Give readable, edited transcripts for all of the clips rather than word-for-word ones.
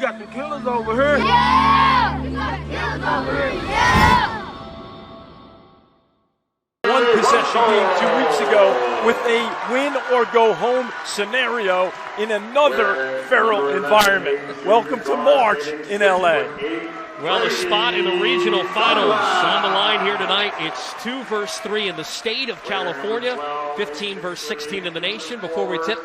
got the killers over here. Yeah! We got the killers over here. Yeah! One possession game 2 weeks ago with a win or go home scenario in another feral environment. Welcome to March in LA. Well, the spot in the regional finals on the line here tonight. It's 2 versus 3 in the state of California, 15 versus 16 in the nation. Before we tip,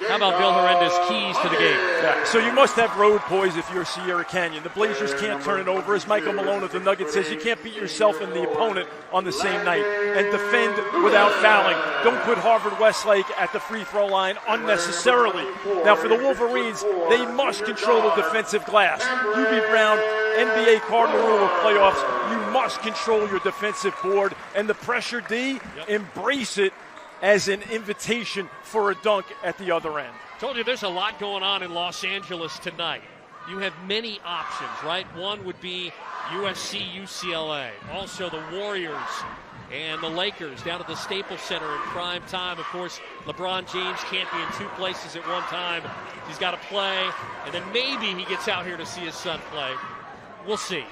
how about Bill Horrendous keys to the game? Yeah, so you must have road poise if you're Sierra Canyon. The Blazers can't turn it over. As Michael Malone of the Nuggets says, you can't beat yourself and the opponent on the same night and defend without fouling. Don't put Harvard Westlake at the free throw line unnecessarily. Now, for the Wolverines, they must control the defensive glass. UB Brown, NBA cardinal rule of playoffs, you must control your defensive board. And the pressure D, embrace it as an invitation for a dunk at the other end. Told you there's a lot going on in Los Angeles tonight. You have many options, right? One would be USC, UCLA. Also the Warriors and the Lakers down at the Staples Center in prime time. Of course, LeBron James can't be in two places at one time. He's got to play, and then maybe he gets out here to see his son play. We'll see.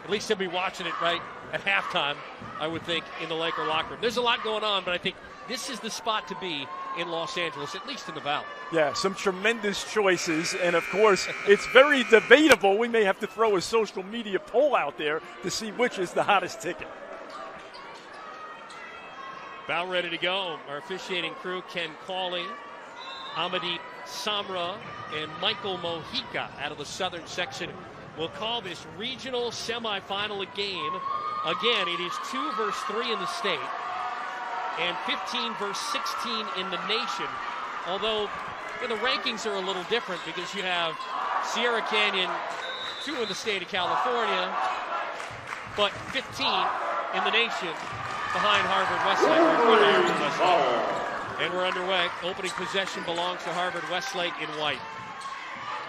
At least he'll be watching it right at halftime, I would think, in the Laker locker room. There's a lot going on, but I think this is the spot to be in Los Angeles, at least in the Valley. Yeah, some tremendous choices, and of course, it's very debatable. We may have to throw a social media poll out there to see which is the hottest ticket. About ready to go. Our officiating crew, Ken Cawley, Amadit Samra, and Michael Mojica out of the southern section will call this regional semifinal game. Again, it is 2 versus 3 in the state and 15 versus 16 in the nation. Although the rankings are a little different because you have Sierra Canyon, 2 in the state of California, but 15 in the nation behind Harvard Westlake. And we're underway. Opening possession belongs to Harvard Westlake in white.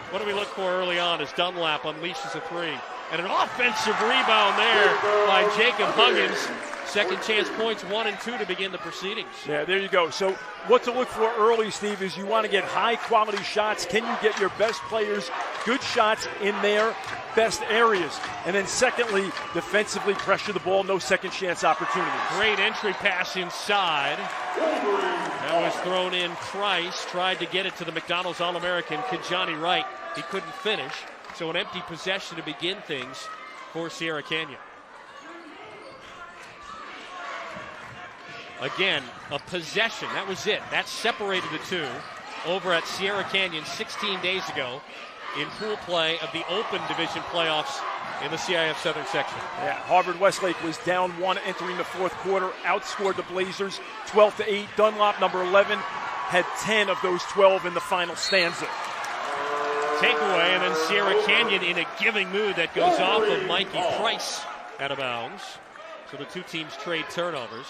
What do we look for early on as Dunlap unleashes a three? And an offensive rebound there by Jacob Huggins. Second chance points 1 and 2 to begin the proceedings. Yeah, there you go. So what to look for early, Steve, is you want to get high-quality shots. Can you get your best players good shots in their best areas? And then secondly, defensively pressure the ball, no second-chance opportunities. Great entry pass inside. That was thrown in. Price tried to get it to the McDonald's All-American, Kijani Wright. He couldn't finish. So an empty possession to begin things for Sierra Canyon. Again, a possession. That was it. That separated the two over at Sierra Canyon 16 days ago in pool play of the Open Division playoffs in the CIF Southern section. Yeah, Harvard Westlake was down 1 entering the fourth quarter, outscored the Blazers 12-8. Dunlop, number 11, had 10 of those 12 in the final stanza. Takeaway, and then Sierra Canyon in a giving mood that goes off of Mikey Price out of bounds. So the two teams trade turnovers.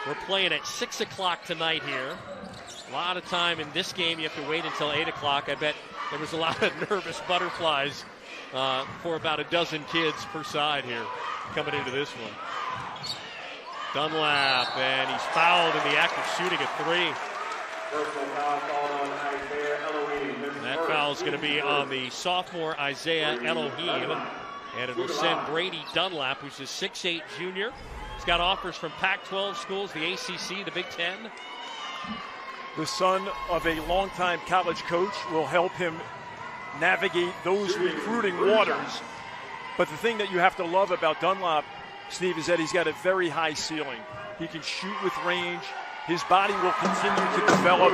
We're playing at 6 o'clock tonight here. A lot of time in this game. You have to wait until 8 o'clock. I bet there was a lot of nervous butterflies for about a dozen kids per side here coming into this one. Dunlap, and he's fouled in the act of shooting a three. That foul is going to be on the sophomore Isaiah Elohim, and it will send Brady Dunlap, who's a 6'8 junior. He's got offers from Pac-12 schools, the ACC, the Big Ten. The son of a longtime college coach will help him navigate those recruiting waters. But the thing that you have to love about Dunlap, Steve, is that he's got a very high ceiling. He can shoot with range. His body will continue to develop.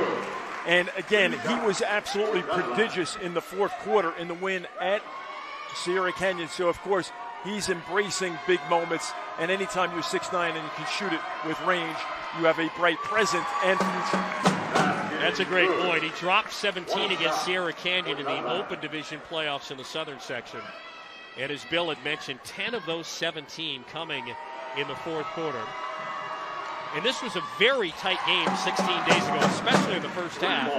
And again, he was absolutely prodigious in the fourth quarter in the win at Sierra Canyon. So, of course, he's embracing big moments. And anytime you're 6'9" and you can shoot it with range, you have a bright present and future. That's a great point. He dropped 17 against Sierra Canyon in the Open Division playoffs in the southern section. And as Bill had mentioned, 10 of those 17 coming in the fourth quarter. And this was a very tight game 16 days ago, especially in the first half.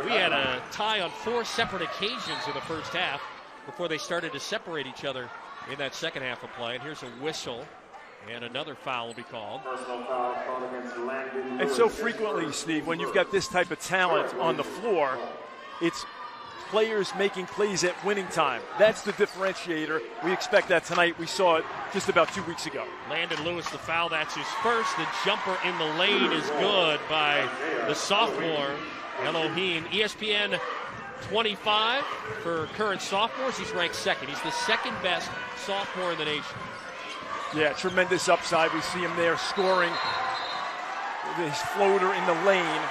We had a tie on 4 separate occasions in the first half before they started to separate each other in that second half of play. And here's a whistle, and another foul will be called. And so frequently, Steve, when you've got this type of talent on the floor, it's players making plays at winning time. That's the differentiator. We expect that tonight. We saw it just about 2 weeks ago. Landon Lewis, the foul, that's his first. The jumper in the lane is good by the sophomore, Elohim. ESPN 25 for current sophomores. He's ranked second. He's the second best sophomore in the nation. Yeah, tremendous upside. We see him there scoring his floater in the lane.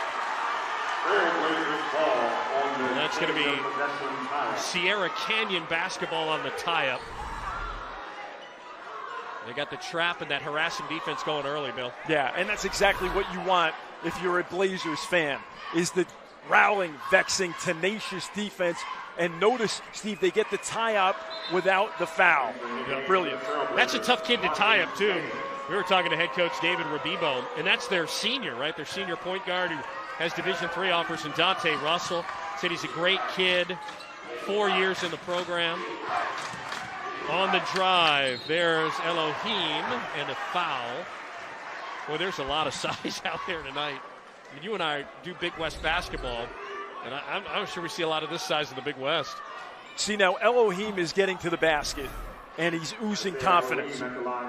And that's going to be Sierra Canyon basketball on the tie-up. They got the trap and that harassing defense going early, Bill. Yeah, and that's exactly what you want if you're a Blazers fan, is the rowling, vexing, tenacious defense. And notice, Steve, they get the tie-up without the foul. Brilliant. That's a tough kid to tie up, too. We were talking to head coach David Rabibo, and that's their senior, right? Their senior point guard who has Division III offers, and Dante Russell. Said he's a great kid, 4 years in the program. On the drive, there's Elohim and a foul. Boy, there's a lot of size out there tonight. I mean, you and I do Big West basketball, and I'm sure we see a lot of this size in the Big West. See, now Elohim is getting to the basket, and he's oozing confidence.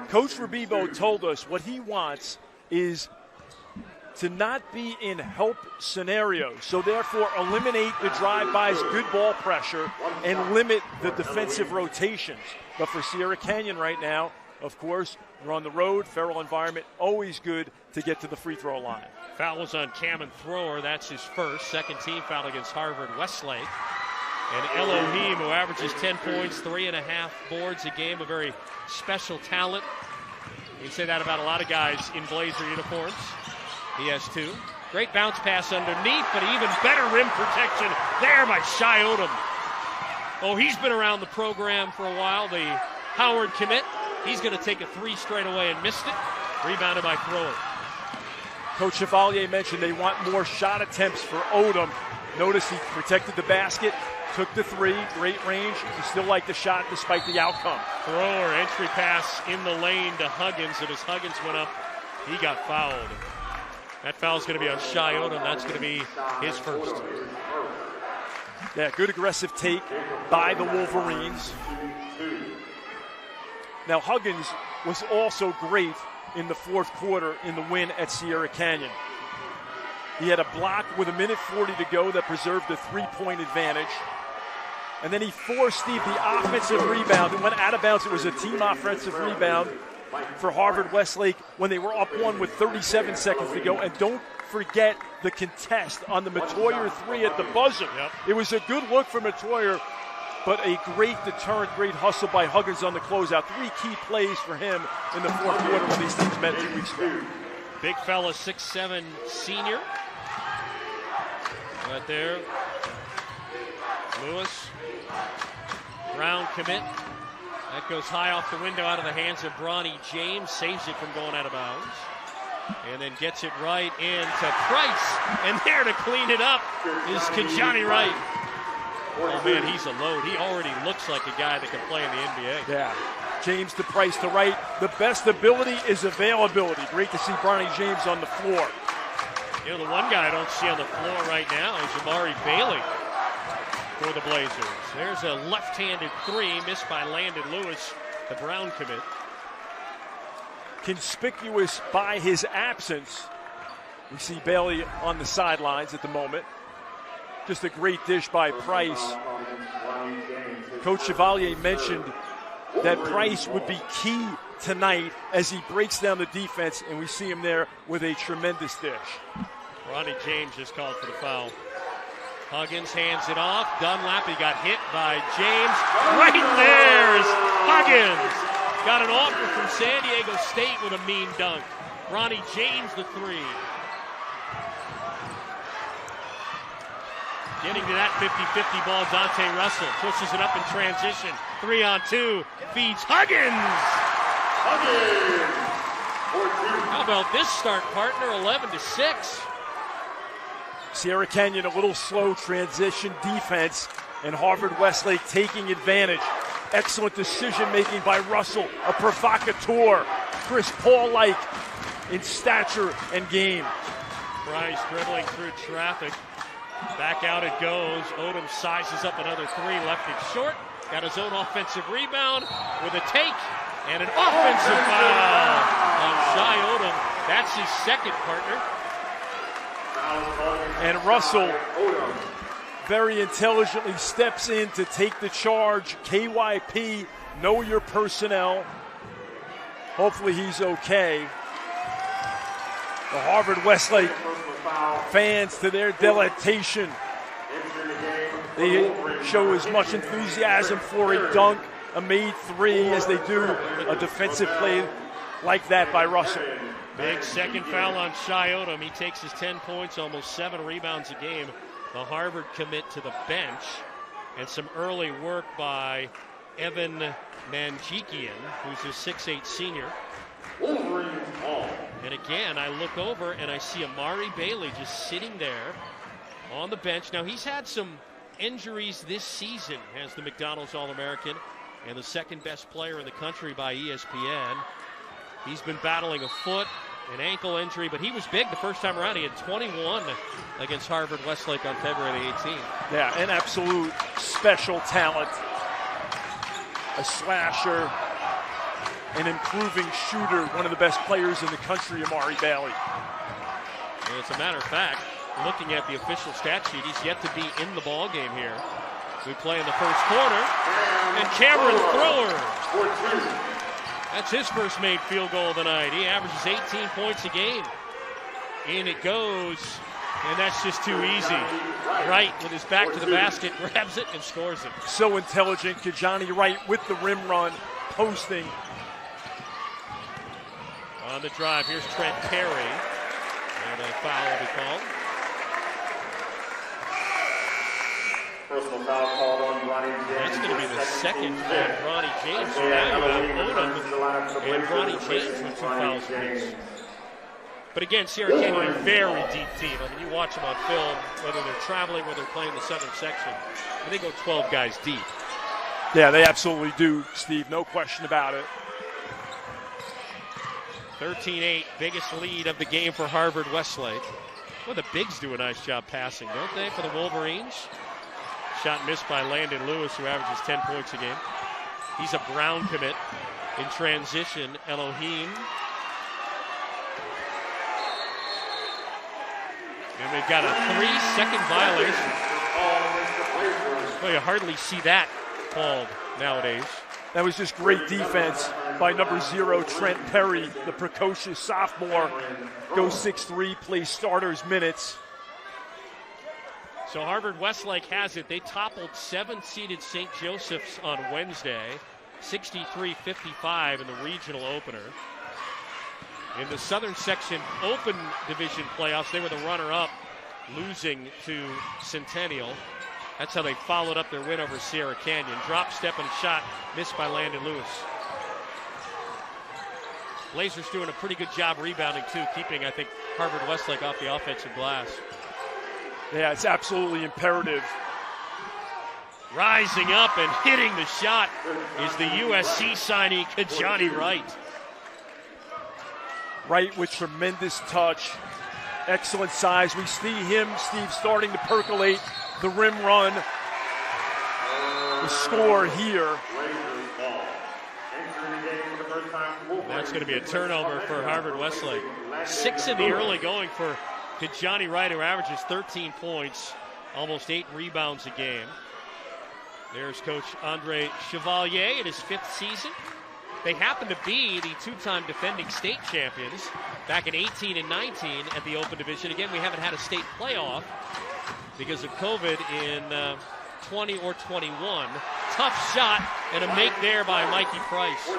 Coach Rabibo told us what he wants is to not be in help scenarios, so therefore eliminate the drive-bys, good ball pressure, and limit the defensive rotations. But for Sierra Canyon right now, of course, we're on the road, feral environment, always good to get to the free throw line. Foul was on Cameron Thrower. That's his first. Second team foul against Harvard Westlake. And Elohim, who averages 10 points, 3.5 boards a game, a very special talent. You can say that about a lot of guys in Blazer uniforms. He has 2. Great bounce pass underneath, but even better rim protection there by Shai Odom. Oh, he's been around the program for a while, the Howard commit. He's going to take a 3 straight away and missed it. Rebounded by Thrower. Coach Chevalier mentioned they want more shot attempts for Odom. Notice he protected the basket, took the 3, great range. He still liked the shot despite the outcome. Thrower, entry pass in the lane to Huggins, and as Huggins went up, he got fouled. That foul is going to be on Shai Odom. That's going to be his first. Yeah, good aggressive take by the Wolverines. Now, Huggins was also great in the fourth quarter in the win at Sierra Canyon. He had a block with 1:40 to go that preserved a 3-point advantage. And then he forced Steve the offensive rebound. It went out of bounds. It was a team offensive rebound for Harvard Westlake when they were up 1 with 37 seconds to go. And don't forget the contest on the Matoyer 3 at the buzzer. Yep. It was a good look for Matoyer, but a great deterrent, great hustle by Huggins on the closeout. 3 key plays for him in the fourth quarter when these teams met 2 weeks ago. Big fella, 6'7" senior. Right there. Lewis. Brown commit. That goes high off the window out of the hands of Bronny James. Saves it from going out of bounds. And then gets it right into Price. And there to clean it up is Kajani Wright. Oh, man, he's a load. He already looks like a guy that can play in the NBA. Yeah. James to Price to Wright. The best ability is availability. Great to see Bronny James on the floor. You know, the one guy I don't see on the floor right now is Amari Bailey for the Blazers. There's a left-handed 3 missed by Landon Lewis, the Brown commit. Conspicuous by his absence. We see Bailey on the sidelines at the moment. Just a great dish by Price. Coach Chevalier mentioned that Price would be key tonight as he breaks down the defense, and we see him there with a tremendous dish. Ronnie James just called for the foul. Huggins hands it off. Dunlap, he got hit by James. Right there's Huggins. Got an offer from San Diego State with a mean dunk. Ronnie James, the 3. Getting to that 50-50 ball, Dante Russell pushes it up in transition. 3-on-2, feeds Huggins. How about this start, partner? 11-6. Sierra Canyon a little slow transition defense, and Harvard Westlake taking advantage. Excellent decision-making by Russell, a provocateur. Chris Paul-like in stature and game. Price dribbling through traffic. Back out it goes. Odom sizes up another three, left it short. Got his own offensive rebound with a take and an offensive foul on Shai Odom. That's his second partner. And Russell very intelligently steps in to take the charge. KYP, know your personnel. Hopefully he's okay. The Harvard Westlake fans, to their delectation, they show as much enthusiasm for a dunk, a made three, as they do a defensive play like that by Russell. Big second foul on Shai Odom. He takes his 10 points, almost 7 rebounds a game. The Harvard commit to the bench, and some early work by Evan Manjikian, who's a 6'8 senior. And again, I look over and I see Amari Bailey just sitting there on the bench. Now, he's had some injuries this season as the McDonald's All-American and the second best player in the country by ESPN. He's been battling a foot, an ankle injury, but he was big the first time around. He had 21 against Harvard Westlake on February 18th. Yeah, an absolute special talent. A slasher, an improving shooter, one of the best players in the country, Amari Bailey. And as a matter of fact, looking at the official stat sheet, he's yet to be in the ball game here. We play in the first quarter, and Cameron Thrower. That's his first made field goal of the night. He averages 18 points a game. In it goes, and that's just too easy. Wright, with his back to the basket, grabs it and scores it. So intelligent. Kajani Wright with the rim run, posting. On the drive, here's Trent Perry. And a foul will be called. Personal foul called on Ronnie James. That's going to be the second on Ronnie James. So now you have Odom and Ronnie James with 2 fouls apiece. But again, Sierra Canyon, a very deep team. I mean, you watch them on film, whether they're traveling, whether they're playing the southern section, and they go 12 guys deep. Yeah, they absolutely do, Steve. No question about it. 13-8, biggest lead of the game for Harvard Westlake. Well, the bigs do a nice job passing, don't they, for the Wolverines? Shot missed by Landon Lewis, who averages 10 points a game. He's a Brown commit. In transition, Elohim. And they've got a 3-second violation. Well, you hardly see that called nowadays. That was just great defense by number 0, Trent Perry, the precocious sophomore. Goes 6'3", plays starters minutes. So Harvard Westlake has it. They toppled 7th-seeded St. Joseph's on Wednesday, 63-55 in the regional opener. In the Southern Section Open Division playoffs, they were the runner-up, losing to Centennial. That's how they followed up their win over Sierra Canyon. Drop step and shot missed by Landon Lewis. Blazers doing a pretty good job rebounding, too, keeping, I think, Harvard Westlake off the offensive glass. Yeah, it's absolutely imperative. Rising up and hitting the shot is the USC signee, Kajani Wright. Wright with tremendous touch, excellent size. We see him, Steve, starting to percolate the rim run. The score here. That's going to be a turnover for Harvard Westlake. 6 in the early going for Kajani Wright, who averages 13 points, almost 8 rebounds a game. There's Coach Andre Chevalier in his 5th season. They happen to be the 2-time defending state champions back in 18 and 19 at the Open Division. Again, we haven't had a state playoff because of COVID in 20 or 21. Tough shot and a make there by Mikey Price.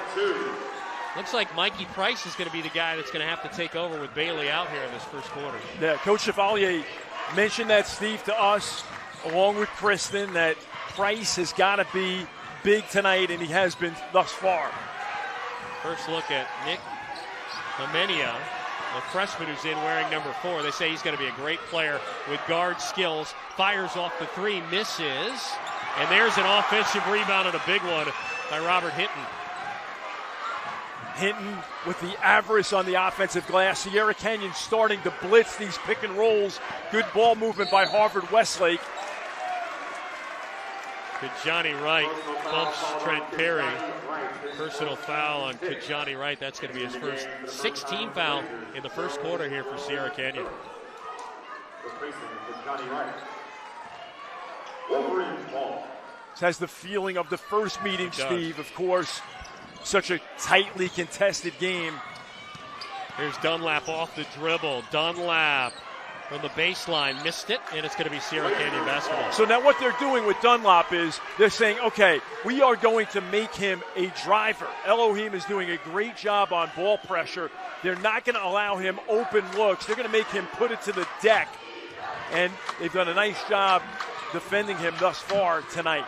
Looks like Mikey Price is going to be the guy that's going to have to take over with Bailey out here in this first quarter. Yeah, Coach Chevalier mentioned that, Steve, to us, along with Kristen, that Price has got to be big tonight, and he has been thus far. First look at Nick Amenia, the freshman who's in wearing number 4. They say he's going to be a great player with guard skills. Fires off the 3, misses. And there's an offensive rebound and a big one by Robert Hinton. Hinton with the avarice on the offensive glass. Sierra Canyon starting to blitz these pick and rolls. Good ball movement by Harvard Westlake. Johnny Wright bumps Trent Perry. Personal foul on Johnny Wright. That's going to be his first 16 foul in the first quarter here for Sierra Canyon. This has the feeling of the first meeting, Steve. Of course, such a tightly contested game. Here's Dunlap off the dribble. Dunlap from the baseline, missed it, and it's going to be Sierra Canyon basketball. So now what they're doing with Dunlap is they're saying, okay, we are going to make him a driver. Elohim is doing a great job on ball pressure. They're not going to allow him open looks. They're going to make him put it to the deck. And they've done a nice job defending him thus far tonight.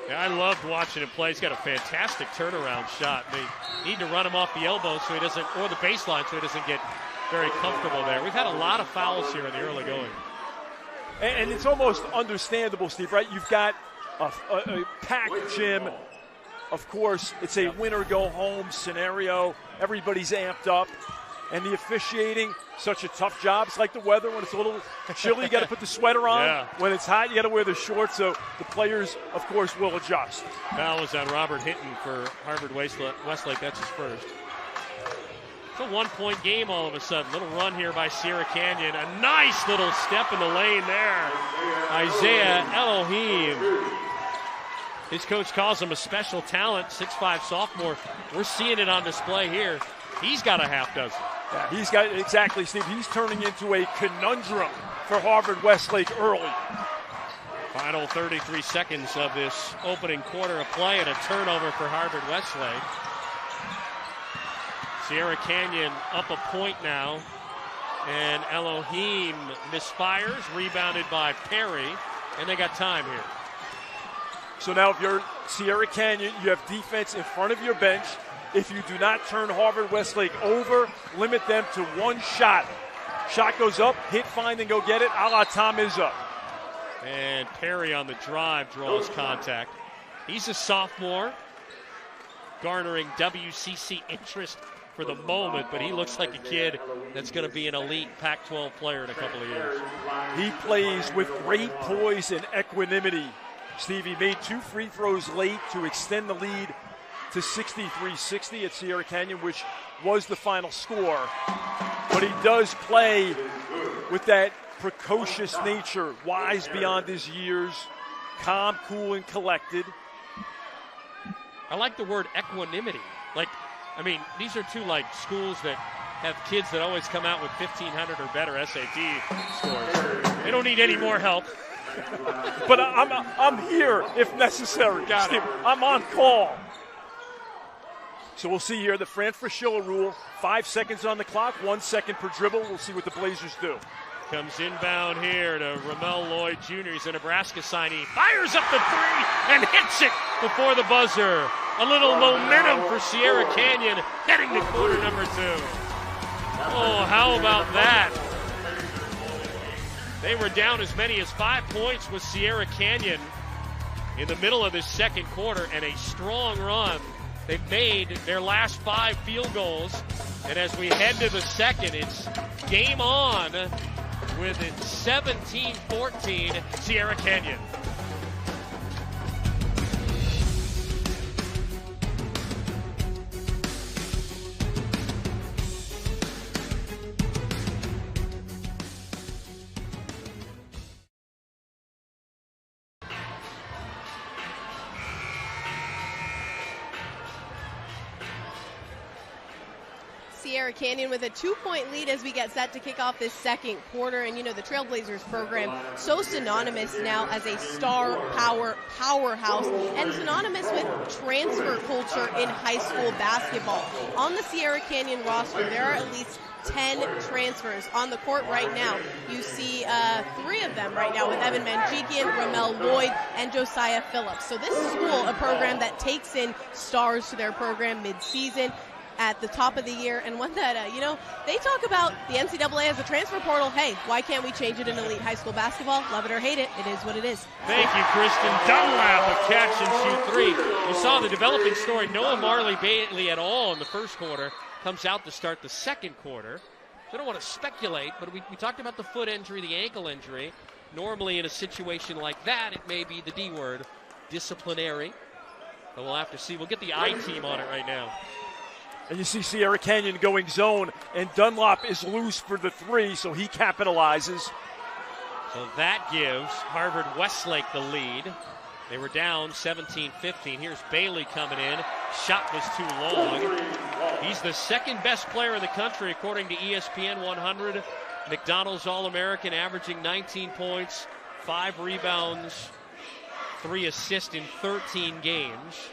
Yeah, I loved watching him play. He's got a fantastic turnaround shot. They need to run him off the elbow so he doesn't, or the baseline so he doesn't get very comfortable there. We've had a lot of fouls here in the early going. And it's almost understandable, Steve, right? You've got a packed gym. Of course, it's a win-or-go-home scenario. Everybody's amped up. And the officiating, such a tough job. It's like the weather. When it's a little chilly, you got to put the sweater on. Yeah. When it's hot, you got to wear the shorts. So the players, of course, will adjust. Foul was on Robert Hinton for Harvard Westlake. That's his first. It's a one-point game all of a sudden. Little run here by Sierra Canyon. A nice little step in the lane there. Isaiah Elohim. His coach calls him a special talent, 6'5" sophomore. We're seeing it on display here. He's got a half dozen. Yeah, he's got, exactly, Steve. He's turning into a conundrum for Harvard Westlake early. Final 33 seconds of this opening quarter of play and a turnover for Harvard Westlake. Sierra Canyon up a point now. And Elohim misfires, rebounded by Perry. And they got time here. So now if you're Sierra Canyon, you have defense in front of your bench. If you do not turn Harvard Westlake over, limit them to one shot. Shot goes up, hit, find, and go get it, a la Tom Izzo. And Perry on the drive draws contact. He's a sophomore, garnering WCC interest for the moment, but he looks like a kid that's going to be an elite Pac-12 player in a couple of years. He plays with great poise and equanimity. Stevie made 2 free throws late to extend the lead to 63-60 at Sierra Canyon, which was the final score. But he does play with that precocious nature, wise beyond his years, calm, cool, and collected. I like the word equanimity. These are two schools that have kids that always come out with 1,500 or better SAT scores. They don't need any more help. But I'm here if necessary. Steve, I'm on call. So we'll see here the Fran Fraschilla rule. 5 seconds on the clock, 1 second per dribble. We'll see what the Blazers do. Comes inbound here to Ramel Lloyd Jr. He's a Nebraska signee. Fires up the three and hits it before the buzzer. A little momentum for Sierra Canyon heading to quarter number 2. Oh, how about that? They were down as many as 5 points with Sierra Canyon in the middle of this second quarter, and a strong run. They've made their last 5 field goals, and as we head to the second, it's game on with it 17-14 Sierra Canyon. Sierra Canyon with a 2-point lead as we get set to kick off this second quarter. And, the Trailblazers program, so synonymous now as a star power powerhouse and synonymous with transfer culture in high school basketball. On the Sierra Canyon roster, there are at least 10 transfers on the court right now. You see 3 of them right now with Evan Manjikian, Ramel Lloyd, and Josiah Phillips. So this school, a program that takes in stars to their program mid-season. at the top of the year, and one that, they talk about the NCAA as a transfer portal. Hey, why can't we change it in elite high school basketball? Love it or hate it, it is what it is. Thank you, Kristen. Dunlap, a catch and shoot three. You saw the developing story. Noah Marley-Bailey at all in the first quarter. Comes out to start the second quarter. So I don't want to speculate, but we talked about the foot injury, the ankle injury. Normally in a situation like that, it may be the D word, disciplinary. But we'll have to see. We'll get the I team on it right now. And you see Sierra Canyon going zone, and Dunlop is loose for the three, so he capitalizes. So that gives Harvard Westlake the lead. They were down 17-15. Here's Bailey coming in. Shot was too long. He's the second best player in the country according to ESPN 100. McDonald's All-American, averaging 19 points, 5 rebounds, 3 assists in 13 games.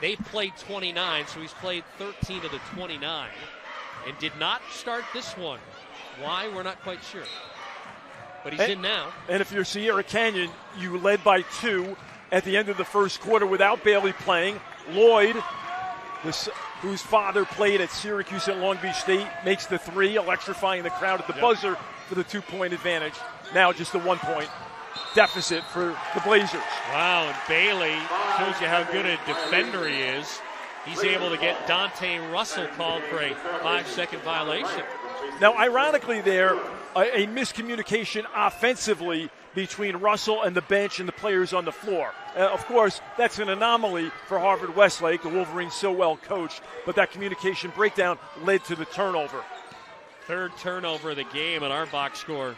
They played 29, so he's played 13 of the 29 and did not start this one. Why? We're not quite sure. But he's in now. And if you're Sierra Canyon, you led by 2 at the end of the first quarter without Bailey playing. Lloyd, whose father played at Syracuse and Long Beach State, makes the 3, electrifying the crowd at the buzzer for the 2-point advantage. Now just a 1-point deficit for the Blazers. Wow, and Bailey shows you how good a defender he is. He's able to get Dante Russell called for a 5-second violation. Now, ironically there, a miscommunication offensively between Russell and the bench and the players on the floor. Of course, that's an anomaly for Harvard Westlake, the Wolverines so well coached, but that communication breakdown led to the turnover. Third turnover of the game on our box score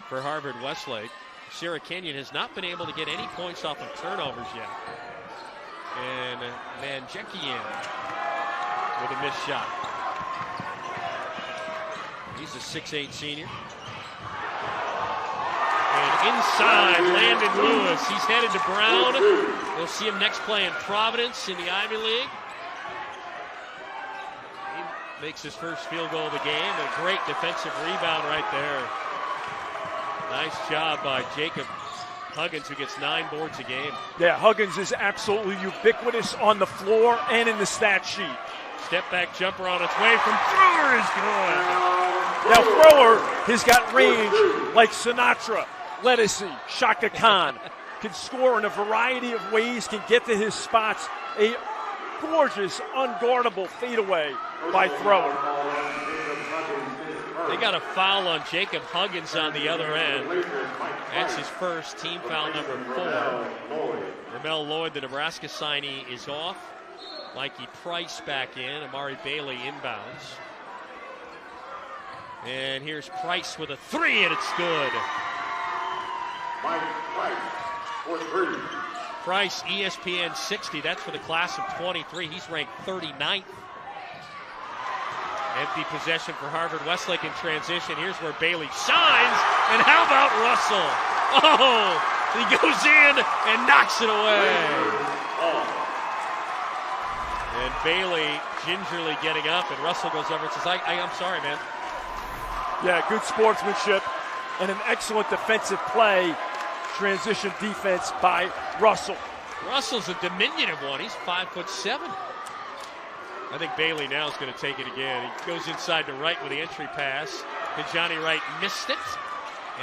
for Harvard Westlake. Sierra Canyon has not been able to get any points off of turnovers yet. And Manjekian with a missed shot. He's a 6'8 senior. And inside, Landon Lewis. He's headed to Brown. We'll see him next play in Providence in the Ivy League. He makes his first field goal of the game. A great defensive rebound right there. Nice job by Jacob Huggins, who gets 9 boards a game. Yeah, Huggins is absolutely ubiquitous on the floor and in the stat sheet. Step back jumper on its way from Thrower is good. Now Thrower has got range like Sinatra, Lettucey, Shaka Khan. Can score in a variety of ways, can get to his spots. A gorgeous, unguardable fadeaway by Thrower. They got a foul on Jacob Huggins on the other end. That's his first, team foul number 4. Ramel Lloyd, the Nebraska signee, is off. Mikey Price back in. Amari Bailey inbounds. And here's Price with a 3, and it's good. Price, ESPN 60. That's for the class of 23. He's ranked 39th. Empty possession for Harvard Westlake in transition. Here's where Bailey shines. And how about Russell? Oh, he goes in and knocks it away. And Bailey gingerly getting up, and Russell goes over and says, I'm sorry, man. Yeah, good sportsmanship and an excellent defensive play. Transition defense by Russell. Russell's a diminutive one. He's 5'7". I think Bailey now is going to take it again. He goes inside to Wright with the entry pass. And Johnny Wright missed it.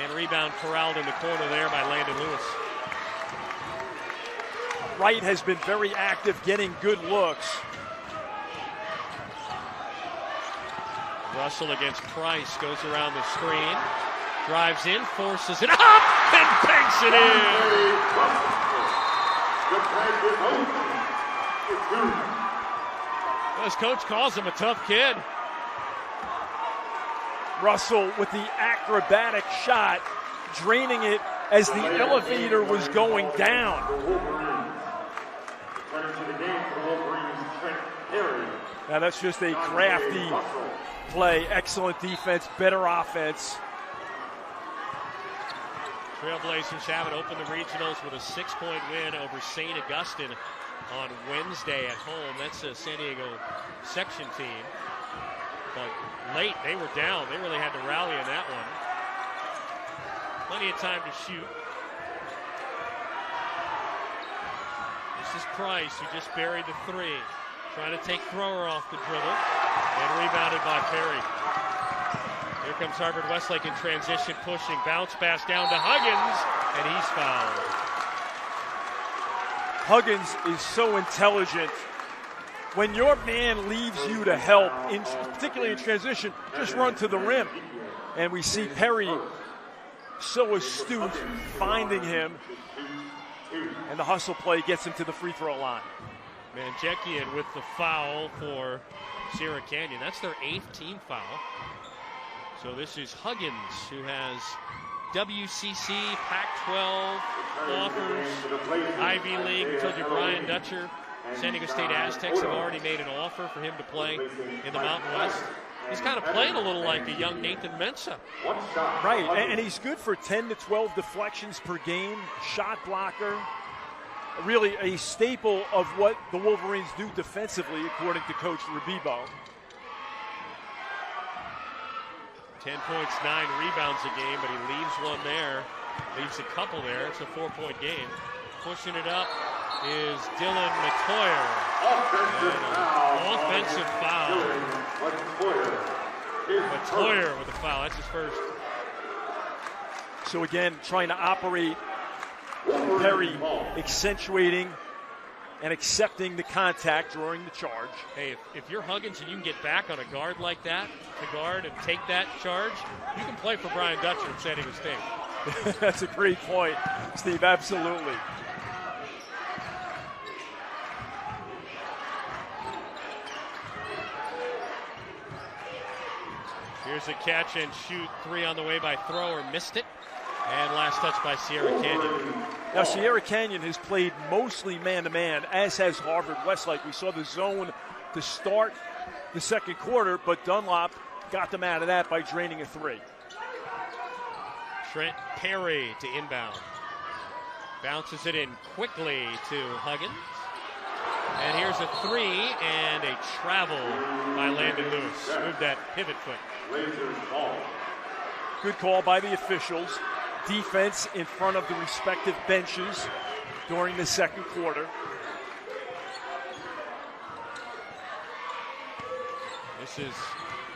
And rebound corralled in the corner there by Landon Lewis. Wright has been very active, getting good looks. Russell against Price, goes around the screen. Drives in, forces it up, and banks it in. His coach calls him a tough kid. Russell with the acrobatic shot, draining it as the elevator was going down. Now that's just a crafty play. Excellent defense, better offense. Trailblazers haven't opened the regionals with a 6-point win over St. Augustine on Wednesday at home. That's a San Diego section team. But late, they were down. They really had to rally in that one. Plenty of time to shoot. This is Price, who just buried the 3. Trying to take Thrower off the dribble. And rebounded by Perry. Here comes Harvard Westlake in transition, pushing. Bounce pass down to Huggins, and he's fouled. Huggins is so intelligent. When your man leaves you to help, particularly in transition, just run to the rim. And we see Perry so astute, finding him. And the hustle play gets him to the free throw line. Manjekian with the foul for Sierra Canyon. That's their 8th team foul. So this is Huggins, who has WCC, Pac-12 offers, Ivy League. We told you Brian Dutcher, San Diego State Aztecs have already made an offer for him to play in the Mountain West. He's kind of playing a little like a young Nathan Mensah. Right, and he's good for 10 to 12 deflections per game, shot blocker. Really a staple of what the Wolverines do defensively, according to Coach Rabibo. 10 points, 9 rebounds a game, but he leaves one there. Leaves a couple there. It's a 4-point game. Pushing it up is Dylan McCoyer. Offensive foul. McCoyer with a foul. That's his first. So again, trying to operate Perry, accentuating and accepting the contact, drawing the charge. Hey, if you're Huggins and you can get back on a guard like that, to guard and take that charge, you can play for Brian Dutcher in San Diego State. That's a great point, Steve, absolutely. Here's a catch and shoot three on the way by Thrower, missed it. And last touch by Sierra Canyon. Now, Sierra Canyon has played mostly man-to-man, as has Harvard Westlake. We saw the zone to start the second quarter, but Dunlop got them out of that by draining a three. Trent Perry to inbound. Bounces it in quickly to Huggins. And here's a three and a travel by Landon Lewis. Moved that pivot foot. Good call by the officials. Defense in front of the respective benches during the second quarter. This is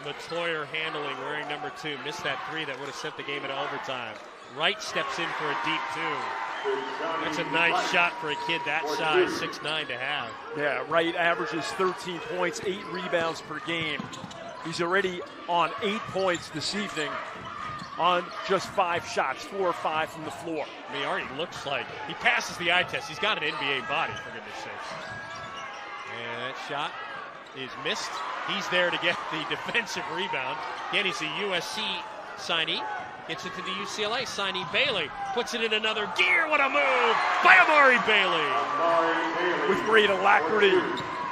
Latoyer handling, wearing number 2. Missed that three that would have sent the game into overtime. Wright steps in for a deep 2. That's a nice shot for a kid that size, 6'9" to have. Yeah, Wright averages 13 points, 8 rebounds per game. He's already on 8 points this evening on just 5 shots, 4 or 5 from the floor. I mean, he already looks like he passes the eye test. He's got an NBA body, for goodness sakes. And that shot is missed. He's there to get the defensive rebound. Again, he's a USC signee. Gets it to the UCLA signee. Bailey puts it in another gear. What a move by Amari Bailey. With great alacrity,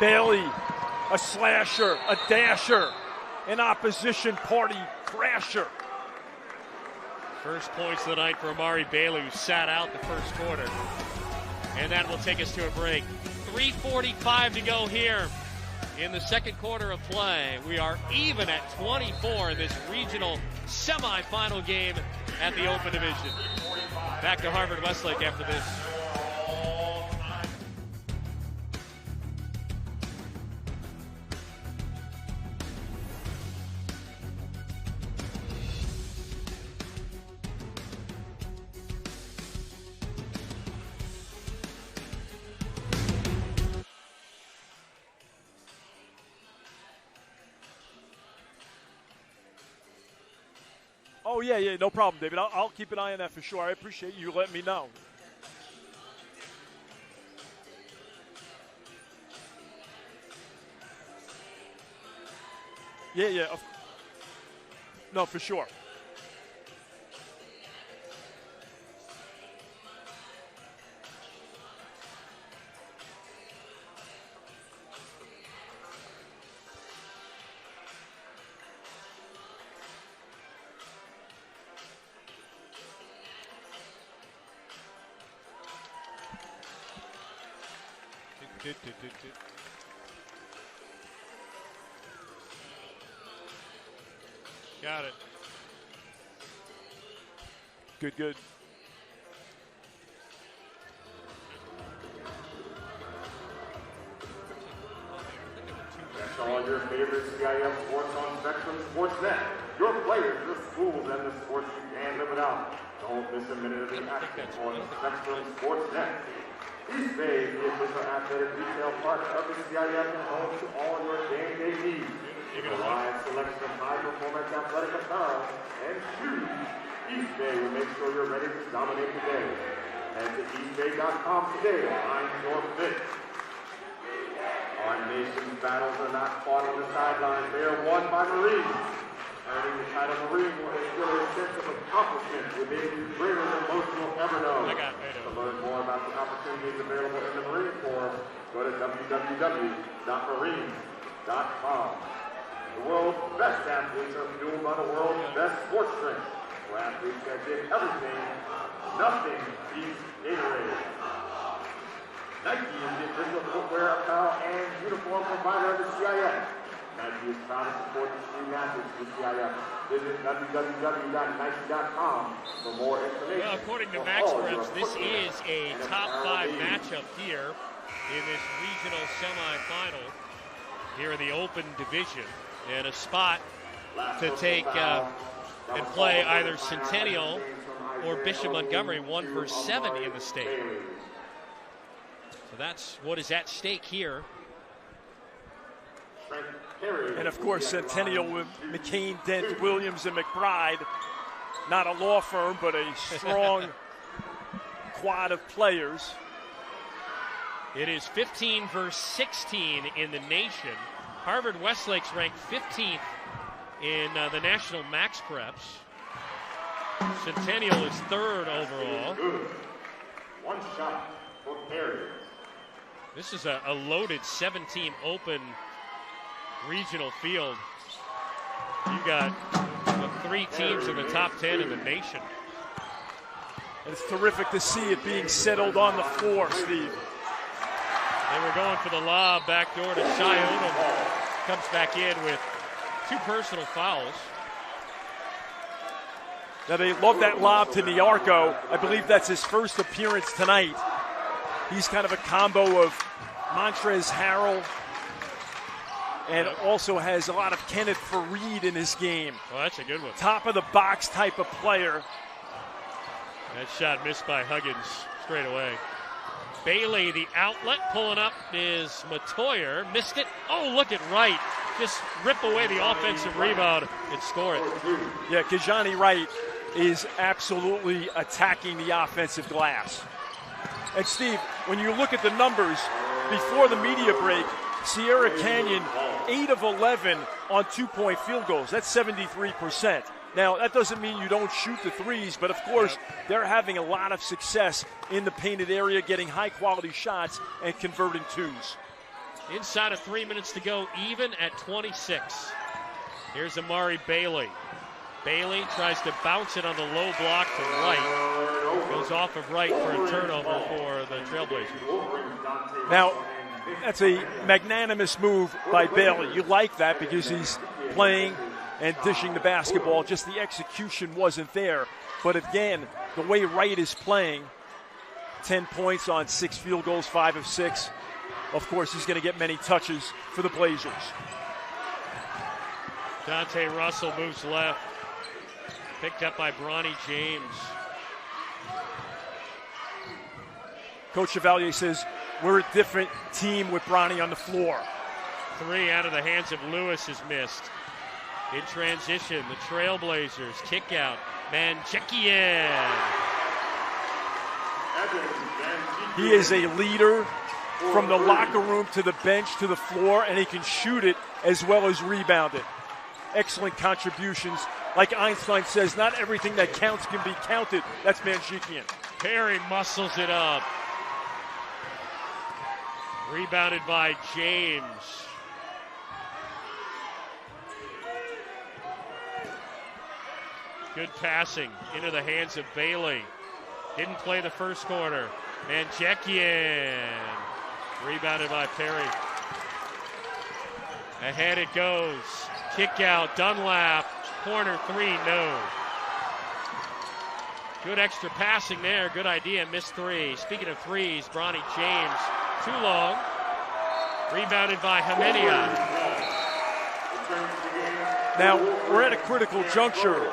Bailey, a slasher, a dasher, an opposition party crasher. First points of the night for Amari Bailey, who sat out the first quarter. And that will take us to a break. 3:45 to go here in the second quarter of play. We are even at 24 in this regional semifinal game at the Open Division. Back to Harvard Westlake after this. Oh, yeah, no problem, David. I'll keep an eye on that for sure. I appreciate you letting me know. Yeah. No, for sure. Got it. Good. your favorite CIF sports on Spectrum Sportsnet. Your players, your schools, and the sports you can live it out. Don't miss a minute of the action on Spectrum Sportsnet. East Bay is the official athletic retail partner of the CIF and home to all your game day needs. A wide selection of high-performance athletic apparel and shoes. East Bay will make sure you're ready to dominate the day. Head to eastbay.com today to find your fit. Our nation's battles are not fought on the sidelines. They are won by Marines. Earning the title Marine will instill a sense of accomplishment within you greater than most will ever know. To learn more about the opportunities available in the Marine Corps, go to www.marines.com. The world's best athletes are fueled by the world's best sports drinks. For athletes that give everything, nothing beats Gatorade. Nike is the official footwear, apparel, and uniform provider of the CIF. Nike is proud to support the student athletes of the CIF. Visit www.nike.com for more information. Well, according to Max Preps, this is a top 5 matchup here in this regional semifinal here in the Open Division, and a spot to take and play either Centennial or Bishop Montgomery, 1 for 7 in the state. So that's what is at stake here. And of course, Centennial with McCain, Dent, Williams, and McBride. Not a law firm, but a strong quad of players. It is 15 versus 16 in the nation. Harvard Westlake's ranked 15th in the national Max Preps. Centennial is 3rd overall. One shot for Perry. This is a loaded 17 open regional field. You got 3 teams in the top 10 in the nation. And it's terrific to see it being settled on the floor, Steve. They were going for the lob backdoor to Cheyenne. Comes back in with 2 personal fouls. Now they love that lob to Niarco. I believe that's his first appearance tonight. He's kind of a combo of Montrez Harrell and also has a lot of Kenneth Fareed in his game. Well, that's a good one. Top of the box type of player. That shot missed by Huggins straight away. Bailey, the outlet, pulling up is Matoyer. Missed it. Oh, look at Wright. Just rip away the offensive rebound and score it. Yeah, Kajani Wright is absolutely attacking the offensive glass. And Steve, when you look at the numbers before the media break, Sierra Canyon, 8 of 11 on 2-point field goals. That's 73%. Now, that doesn't mean you don't shoot the threes, but of course, they're having a lot of success in the painted area, getting high-quality shots and converting twos. Inside of 3 minutes to go, even at 26. Here's Amari Bailey. Bailey tries to bounce it on the low block to Wright. Goes off of Wright for a turnover for the Trailblazers. Now, that's a magnanimous move by Bailey. You like that because he's playing and dishing the basketball. Just the execution wasn't there. But again, the way Wright is playing, 10 points on 6 field goals, 5 of 6. Of course, he's going to get many touches for the Blazers. Dante Russell moves left. Picked up by Bronny James. Coach Chevalier says, we're a different team with Bronny on the floor. 3 out of the hands of Lewis is missed. In transition, the Trailblazers kick out. Manjekian. He is a leader from the locker room to the bench to the floor, and he can shoot it as well as rebound it. Excellent contributions. Like Einstein says, not everything that counts can be counted. That's Manjekian. Perry muscles it up. Rebounded by James. Good passing into the hands of Bailey. Didn't play the first quarter. Manjekian. Rebounded by Perry. Ahead it goes. Kick out. Dunlap. Corner 3. No. Good extra passing there. Good idea. Missed 3. Speaking of threes, Bronny James. Too long. Rebounded by Hamenia. Now, we're at a critical juncture.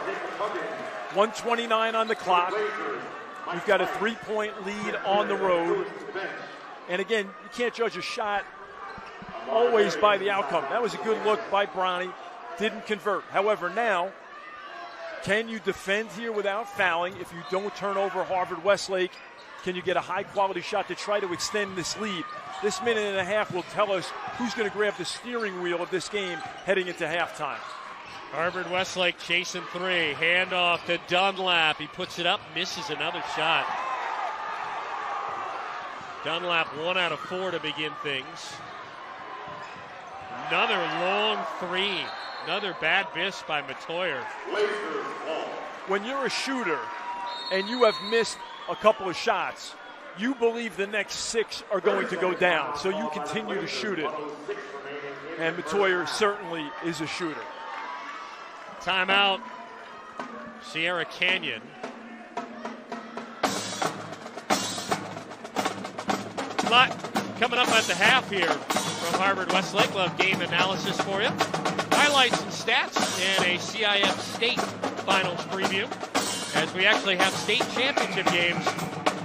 1:29 on the clock. We've got a 3-point lead on the road. And again, you can't judge a shot always by the outcome. That was a good look by Bronny. Didn't convert. However, now, can you defend here without fouling? If you don't turn over Harvard Westlake, can you get a high-quality shot to try to extend this lead? This minute and a half will tell us who's going to grab the steering wheel of this game heading into halftime. Harvard Westlake chasing three. Handoff to Dunlap. He puts it up, misses another shot. Dunlap 1 out of 4 to begin things. Another long three. Another bad miss by Matoyer. When you're a shooter and you have missed a couple of shots, you believe the next 6 are going to go down, so you continue to shoot it. And Matoyer certainly is a shooter. Timeout, Sierra Canyon. A lot coming up at the half here from Harvard Westlake. We'll have game analysis for you. Highlights and stats and a CIF state finals preview as we actually have state championship games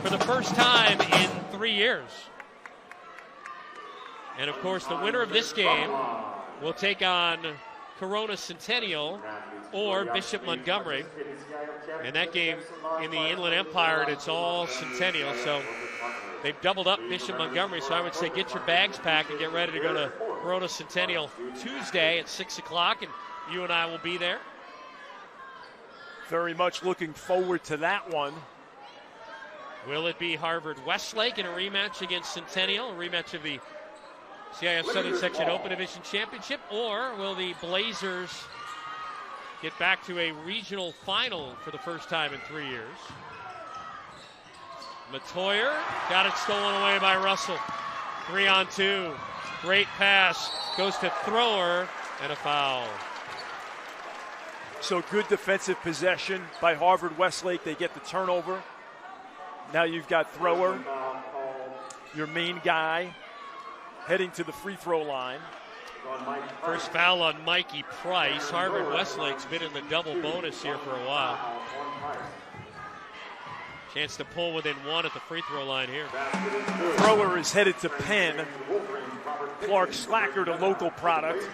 for the first time in 3 years. And of course, the winner of this game will take on Corona Centennial or Bishop Montgomery. And that game in the Inland Empire, it's all Centennial. So they've doubled up Bishop Montgomery. So I would say get your bags packed and get ready to go to Corona Centennial Tuesday at 6 o'clock. And you and I will be there. Very much looking forward to that one. Will it be Harvard Westlake in a rematch against Centennial, a rematch of the CIF Southern Section Open Division Championship, or will the Blazers get back to a regional final for the first time in 3 years? Matoyer got it stolen away by Russell. 3-on-2. Great pass. Goes to Thrower and a foul. So good defensive possession by Harvard Westlake. They get the turnover. Now you've got Thrower, your main guy, heading to the free throw line. First foul on Mikey Price. Harvard Westlake's been in the double bonus here for a while. Chance to pull within 1 at the free throw line here. Thrower is headed to Penn. Clark Slacker, the local product,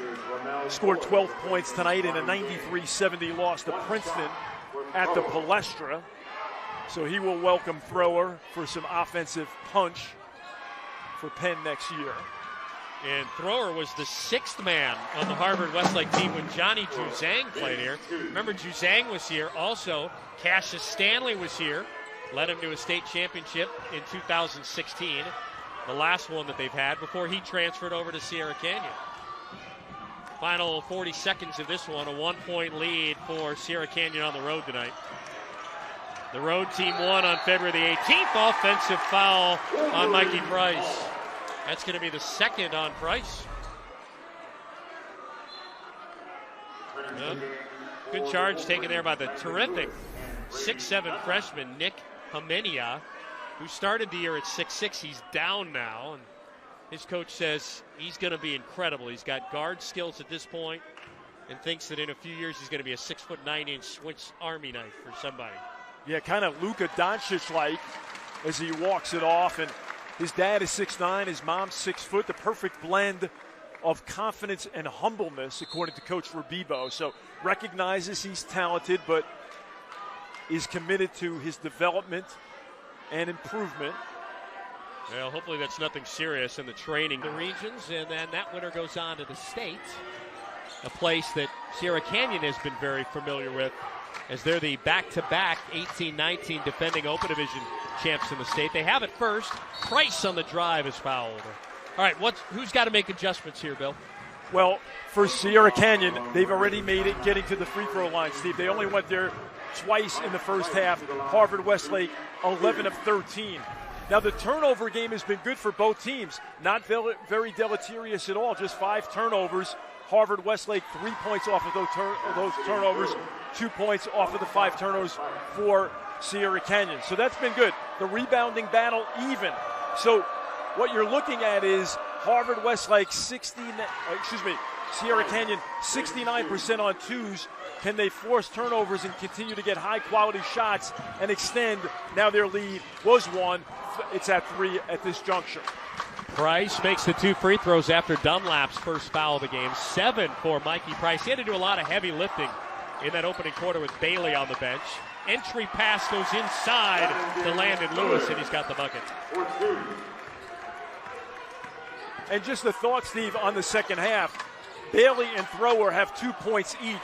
scored 12 points tonight in a 93-70 loss to Princeton at the Palestra. So he will welcome Thrower for some offensive punch for Penn next year. And Thrower was the 6th man on the Harvard Westlake team when Johnny Juzang played here. Remember, Juzang was here. Also, Cassius Stanley was here. Led him to a state championship in 2016, the last one that they've had before he transferred over to Sierra Canyon. Final 40 seconds of this one, a 1-point lead for Sierra Canyon on the road tonight. The road team won on February the 18th. Offensive foul on Mikey Price. That's going to be the 2nd on Price. Good charge taken there by the terrific 6'7" freshman Nick Hamenia, who started the year at 6'6". He's down now, and his coach says he's going to be incredible. He's got guard skills at this point and thinks that in a few years he's going to be a 6'9" Swiss Army knife for somebody. Yeah, kind of Luka Doncic-like as he walks it off. And his dad is 6'9", his mom's 6 foot. The perfect blend of confidence and humbleness, according to Coach Rabibo. So recognizes he's talented, but is committed to his development and improvement. Well, hopefully that's nothing serious in the training. The regions, and then that winner goes on to the state, a place that Sierra Canyon has been very familiar with, as they're the back-to-back 18-19 defending Open Division champs in the state. They have it first. Price on the drive is fouled. All right, who's got to make adjustments here, Bill? Well, for Sierra Canyon, they've already made it getting to the free throw line, Steve. They only went there twice in the first half. Harvard Westlake, 11 of 13. Now, the turnover game has been good for both teams. Not very deleterious at all, just 5 turnovers. Harvard Westlake, 3 points off of those turnovers, 2 points off of the 5 turnovers for Sierra Canyon. So that's been good. The rebounding battle even. So what you're looking at is Harvard Westlake 16 Sierra Canyon 69% on twos. Can they force turnovers and continue to get high-quality shots and extend? Now their lead was 1. It's at 3 at this juncture. Price makes the 2 free throws after Dunlap's first foul of the game. 7 for Mikey Price. He had to do a lot of heavy lifting in that opening quarter with Bailey on the bench. Entry pass goes inside to Landon Lewis, and he's got the bucket. And just the thought, Steve, on the second half. Bailey and Thrower have 2 points each.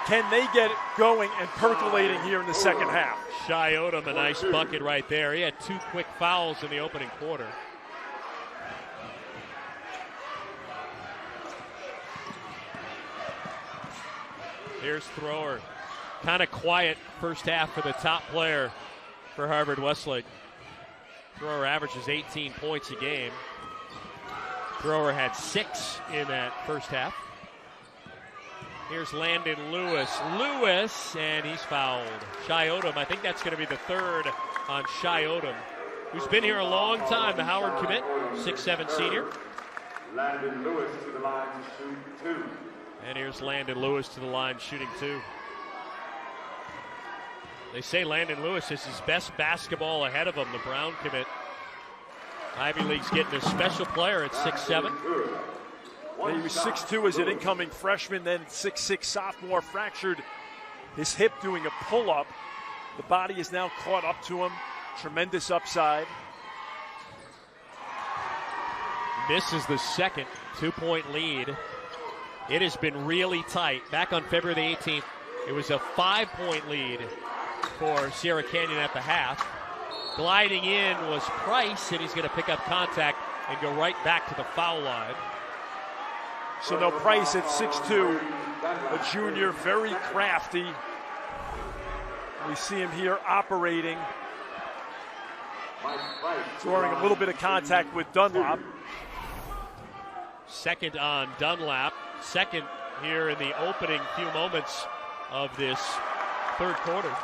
Can they get it going and percolating here in the second half? Shai Odom, a nice bucket right there. He had 2 quick fouls in the opening quarter. Here's Thrower. Kind of quiet first half for the top player for Harvard Westlake. Thrower averages 18 points a game. Thrower had 6 in that first half. Here's Landon Lewis. And he's fouled. Shai Odom, I think that's going to be the 3rd on Shai Odom, who's been here a long time, the Howard commit, 6'7" senior. Landon Lewis to the line to shoot 2. And here's Landon Lewis to the line shooting 2. They say Landon Lewis is his best basketball ahead of him, the Brown commit. Ivy League's getting a special player at 6'7". He was 6'2" as an incoming freshman, then 6'6" sophomore, fractured his hip doing a pull-up. The body is now caught up to him. Tremendous upside. Misses the second 2-point lead. It has been really tight. Back on February the 18th, it was a 5-point lead for Sierra Canyon at the half. Gliding in was Price, and he's going to pick up contact and go right back to the foul line. So now Price at 6'2", a junior, very crafty. We see him here operating, throwing a little bit of contact with Dunlap. Second on Dunlap. Second here in the opening few moments of this third quarter.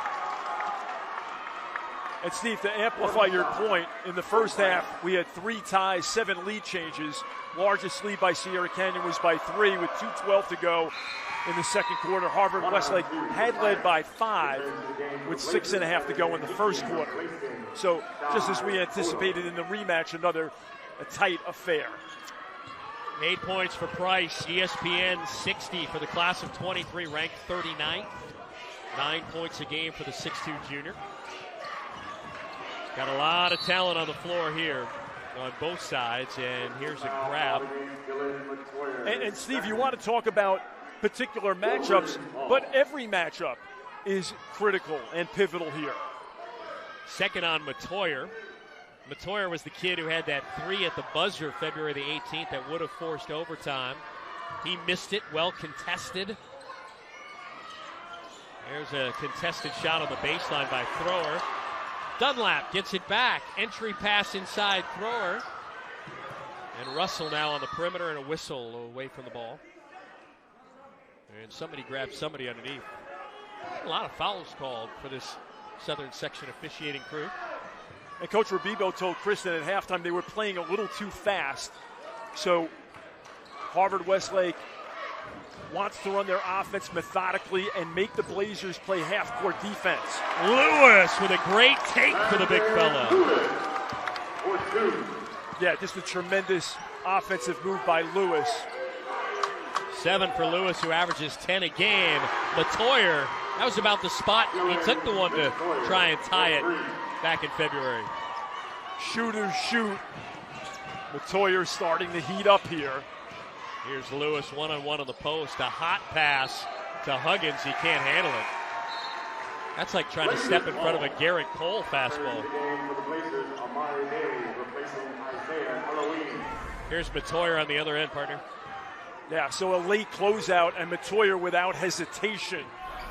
And Steve, to amplify your point, in the first half, we had 3 ties, 7 lead changes. Largest lead by Sierra Canyon was by 3 with 2:12 to go in the second quarter. Harvard Westlake had led by 5 with 6.5 to go in the first quarter. So just as we anticipated in the rematch, a tight affair. 8 points for Price. ESPN 60 for the class of 23, ranked 39th. 9 points a game for the 6'2" junior. Got a lot of talent on the floor here on both sides, and here's a grab. And Steve, you want to talk about particular matchups, but every matchup is critical and pivotal here. Second on Matoyer. Matoyer was the kid who had that 3 at the buzzer February the 18th that would have forced overtime. He missed it, well contested. There's a contested shot on the baseline by Thrower. Dunlap gets it back. Entry pass inside Thrower. And Russell now on the perimeter, and a whistle away from the ball. And somebody grabbed somebody underneath. A lot of fouls called for this Southern Section officiating crew. And Coach Rabibo told Kristen at halftime they were playing a little too fast. So Harvard Westlake wants to run their offense methodically and make the Blazers play half-court defense. Lewis with a great take for the big fella. Yeah, just a tremendous offensive move by Lewis. 7 for Lewis, who averages 10 a game. Matoyer, that was about the spot he took the one to try and tie it back in February. Shooters shoot. Matoyer starting to heat up here. Here's Lewis one-on-one on the post. A hot pass to Huggins. He can't handle it. That's like trying to step in front of a Garrett Cole fastball. Here's Matoyer on the other end, partner. Yeah, so a late closeout, and Matoyer without hesitation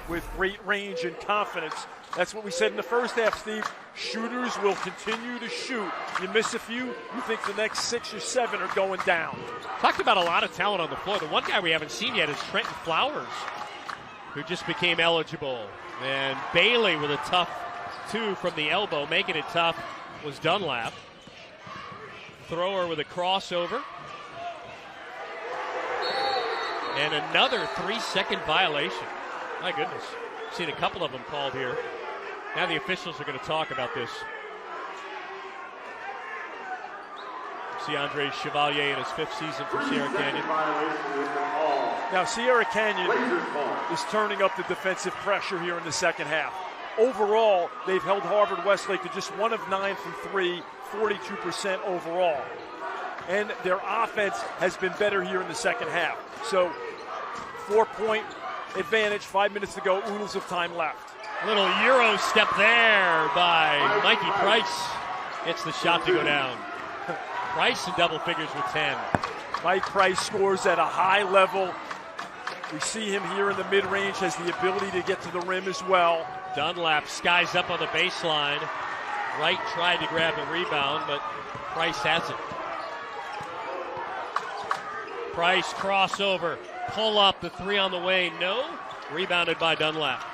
with great range and confidence. That's what we said in the first half, Steve. Shooters will continue to shoot. You miss a few, you think the next 6 or 7 are going down. Talked about a lot of talent on the floor. The one guy we haven't seen yet is Trenton Flowers, who just became eligible. And Bailey with a tough 2 from the elbow. Making it tough was Dunlap. Thrower with a crossover. And another 3-second violation. My goodness. Seen a couple of them called here. Now the officials are going to talk about this. See Andre Chevalier in his 5th season for Sierra Canyon. Now Sierra Canyon is turning up the defensive pressure here in the second half. Overall, they've held Harvard Westlake to just 1 of 9 from 3, 42% overall. And their offense has been better here in the second half. So 4-point advantage, 5 minutes to go, oodles of time left. Little Euro step there by Mikey Price. Gets the shot to go down. Price in double figures with 10. Mike Price scores at a high level. We see him here in the mid-range, has the ability to get to the rim as well. Dunlap skies up on the baseline. Wright tried to grab the rebound, but Price hasn't. Price crossover, pull up, the 3 on the way, no. Rebounded by Dunlap.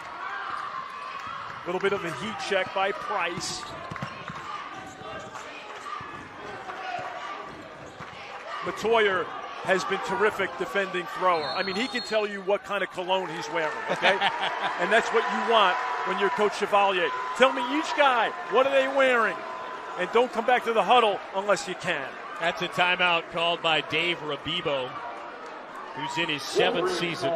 A little bit of a heat check by Price. Matoyer has been terrific defending thrower. I mean, he can tell you what kind of cologne he's wearing, okay? And that's what you want when you're Coach Chevalier. Tell me each guy, what are they wearing? And don't come back to the huddle unless you can. That's a timeout called by Dave Rabibo, who's in his 7th season.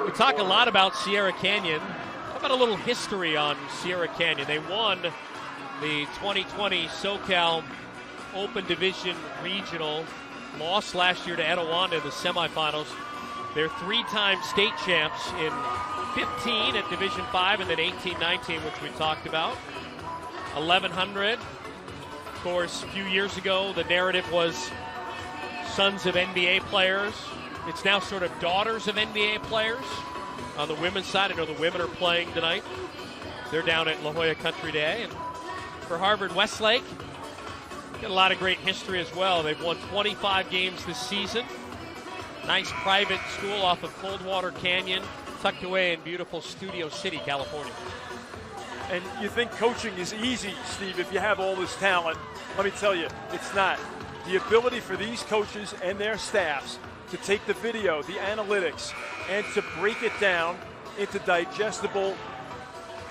We talk a lot about Sierra Canyon. How about a little history on Sierra Canyon? They won the 2020 SoCal Open Division Regional, lost last year to Etiwanda in the semifinals. They're 3-time state champs in 15 at Division 5 and then 18-19, which we talked about. 1100. Of course, a few years ago, the narrative was sons of NBA players. It's now sort of daughters of NBA players on the women's side. I know the women are playing tonight. They're down at La Jolla Country Day. And for Harvard Westlake, got a lot of great history as well. They've won 25 games this season. Nice private school off of Coldwater Canyon, tucked away in beautiful Studio City, California. And you think coaching is easy, Steve, if you have all this talent. Let me tell you, it's not. The ability for these coaches and their staffs to take the video, the analytics, and to break it down into digestible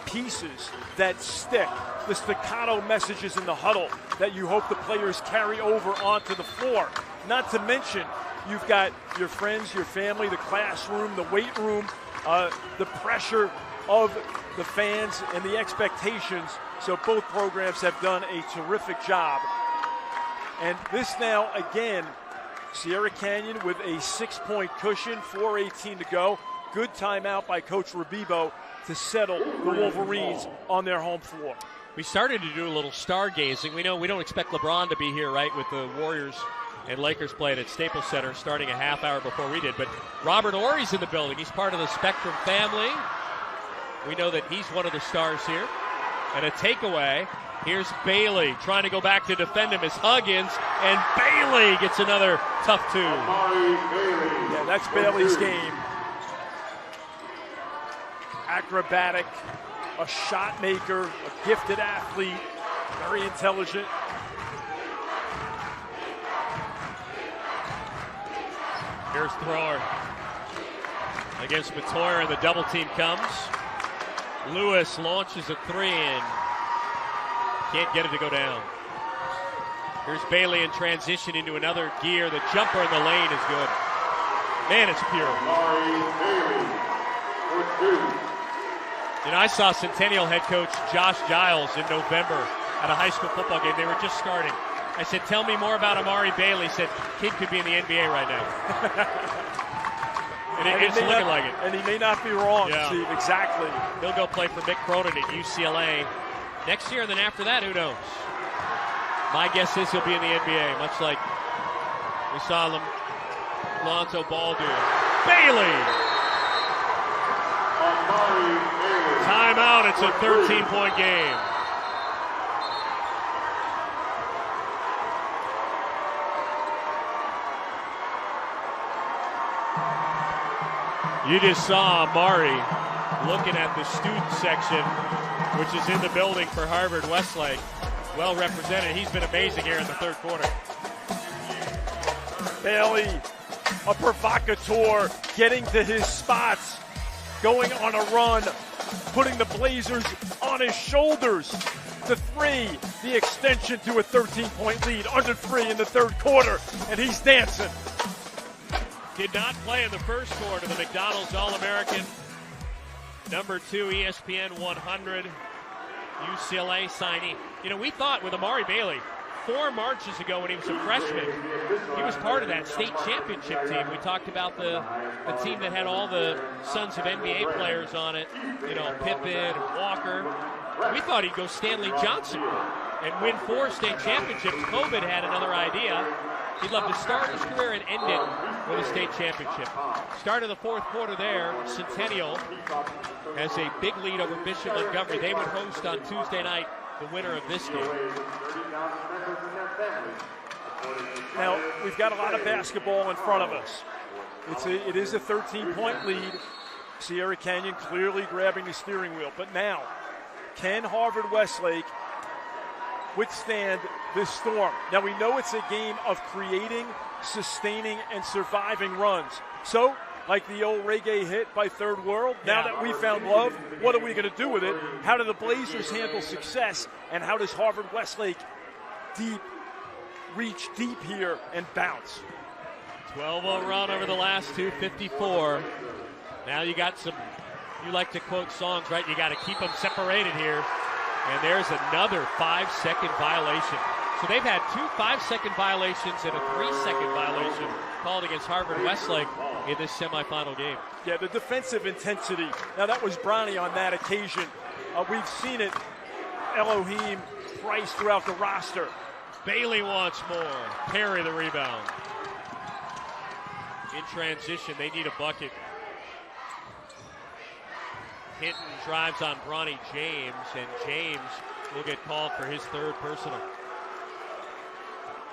pieces that stick, the staccato messages in the huddle that you hope the players carry over onto the floor. Not to mention, you've got your friends, your family, the classroom, the weight room, the pressure of the fans and the expectations. So both programs have done a terrific job. And this now, again, Sierra Canyon with a 6-point cushion, 4:18 to go. Good timeout by Coach Rabibo to settle the Wolverines on their home floor. We started to do a little stargazing. We know we don't expect LeBron to be here, right, with the Warriors and Lakers playing at Staples Center starting a half hour before we did. But Robert Horry's in the building. He's part of the Spectrum family. We know that he's one of the stars here. And a takeaway. Here's Bailey trying to go back to defend him as Huggins, and Bailey gets another tough 2. Yeah, that's Bailey's game. Acrobatic, a shot maker, a gifted athlete, very intelligent. Here's Thrower against Matoyer, and the double team comes. Lewis launches a 3 and can't get it to go down. Here's Bailey in transition into another gear. The jumper in the lane is good. Man, it's pure. You know, I saw Centennial head coach Josh Giles in November at a high school football game. They were just starting. I said, tell me more about Amari Bailey. He said, kid could be in the NBA right now. And it's looking like it. And he may not be wrong, yeah. Steve, exactly. He'll go play for Mick Cronin at UCLA next year, and then after that, who knows? My guess is he'll be in the NBA, much like we saw Lonzo Ball do. Bailey! Timeout, it's a 13-point game. You just saw Amari looking at the student section, which is in the building for Harvard Westlake. Well represented. He's been amazing here in the third quarter. Bailey, a provocateur, getting to his spots, going on a run, putting the Blazers on his shoulders. The three, the extension to a 13-point lead, under 3 in the third quarter, and he's dancing. Did not play in the first quarter. The McDonald's All-American, number 2 ESPN 100 UCLA signee. You know, we thought with Amari Bailey 4 Marches ago when he was a freshman, he was part of that state championship team. We talked about the team that had all the sons of NBA players on it, you know, Pippen and Walker. We thought he'd go Stanley Johnson and win 4 state championships. COVID had another idea. He'd love to start his career and end it with a state championship. Start of the fourth quarter there, Centennial has a big lead over Bishop Montgomery. They would host on Tuesday night the winner of this game. Now, we've got a lot of basketball in front of us. It is a 13-point lead. Sierra Canyon clearly grabbing the steering wheel. But now, can Harvard-Westlake withstand this storm? Now, we know it's a game of creating, sustaining, and surviving runs. So, like the old reggae hit by Third World, now that we found love, what are we going to do with it? How do the Blazers handle success? And how does Harvard-Westlake reach deep here and bounce? 12-0 run over the last 2, 54. Now you got some, you like to quote songs, right? You got to keep them separated here. And there's another 5-second violation. So they've had 2 5-second violations and a 3-second violation called against Harvard-Westlake in this semifinal game. Yeah, the defensive intensity. Now that was Bronny on that occasion. We've seen it, Elohim, Price throughout the roster. Bailey wants more. Perry the rebound. In transition, they need a bucket. Hinton drives on Bronny James, and James will get called for his 3rd personal.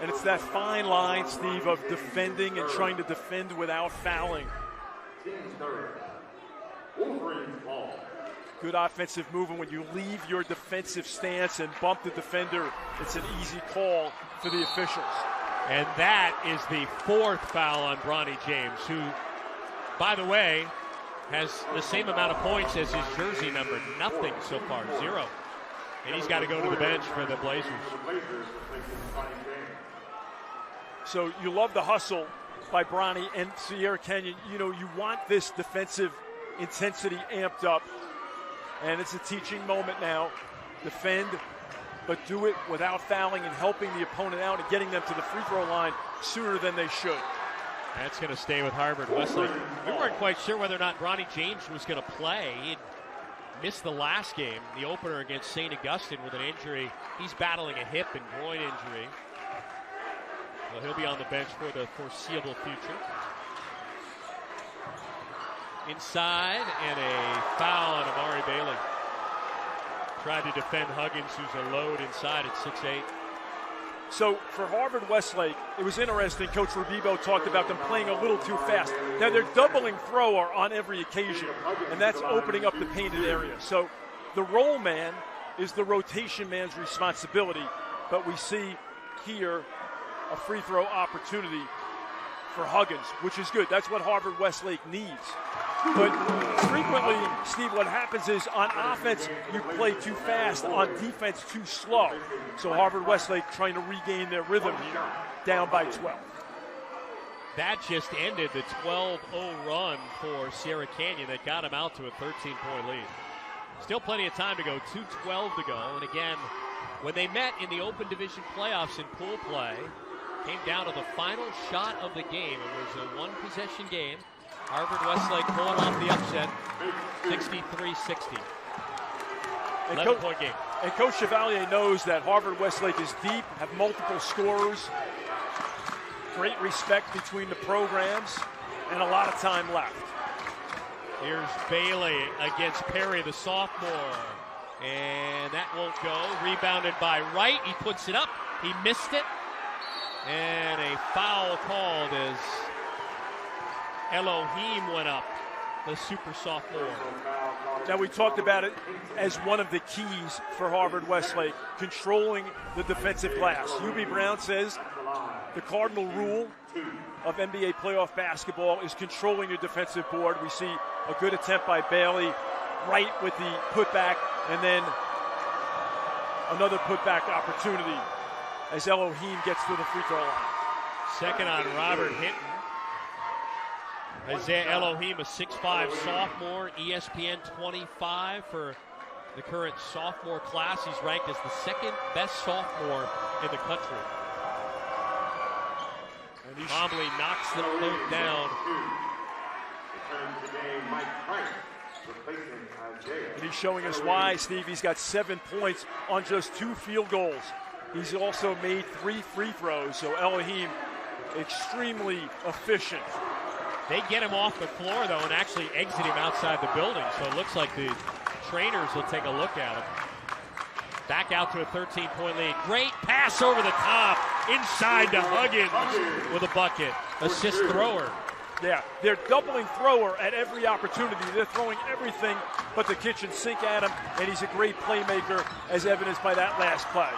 And it's that fine line, Steve, of defending and trying to defend without fouling. Good offensive movement. When you leave your defensive stance and bump the defender, it's an easy call for the officials. And that is the 4th foul on Bronny James, who, by the way, has the same amount of points as his jersey number. Nothing so far, 0. And he's got to go to the bench for the Blazers. So you love the hustle by Bronny and Sierra Canyon. You know, you want this defensive intensity amped up. And it's a teaching moment now. Defend, but do it without fouling and helping the opponent out and getting them to the free throw line sooner than they should. That's going to stay with Harvard-Westlake. We weren't quite sure whether or not Bronny James was going to play. He missed the last game, the opener against St. Augustine, with an injury. He's battling a hip and groin injury. Well, he'll be on the bench for the foreseeable future. Inside, and a foul on Amari Bailey. Tried to defend Huggins, who's a load inside at 6'8". So for Harvard-Westlake, it was interesting. Coach Rubibo talked about them playing a little too fast. Now they're doubling thrower on every occasion, and that's opening up the painted area. So the roll man is the rotation man's responsibility, but we see here a free throw opportunity for Huggins, which is good. That's what Harvard-Westlake needs. But frequently, Steve, what happens is on offense, you play too fast, on defense, too slow. So Harvard-Westlake trying to regain their rhythm here, down by 12. That just ended the 12-0 run for Sierra Canyon that got him out to a 13-point lead. Still plenty of time to go, 2:12 to go. And again, when they met in the Open Division playoffs in pool play, came down to the final shot of the game. It was a one-possession game. Harvard-Westlake pulling off the upset, 63-60. 11-point game. And Coach Chevalier knows that Harvard-Westlake is deep, have multiple scorers, great respect between the programs, and a lot of time left. Here's Bailey against Perry, the sophomore. And that won't go. Rebounded by Wright. He puts it up. He missed it. And a foul called as Elohim went up, the super sophomore. Now, we talked about it as one of the keys for Harvard-Westlake, controlling the defensive glass. UB Brown says The cardinal rule of NBA playoff basketball is controlling your defensive board. We see a good attempt by Bailey, right with the putback, and then another putback opportunity as Elohim gets to the free throw line. Second on Robert Hinton. Isaiah Elohim, a 6'5 sophomore, ESPN 25 for the current sophomore class. He's ranked as the second best sophomore in the country. And Mobley knocks the load down. And he's showing us why, Steve. He's got 7 points on just 2 field goals. He's also made 3 free throws, so Elohim extremely efficient. They get him off the floor, though, and actually exit him outside the building, so it looks like the trainers will take a look at him. Back out to a 13-point lead. Great pass over the top, inside to Huggins with a bucket. Assist thrower. Yeah, they're doubling thrower at every opportunity. They're throwing everything but the kitchen sink at him, and he's a great playmaker, as evidenced by that last play.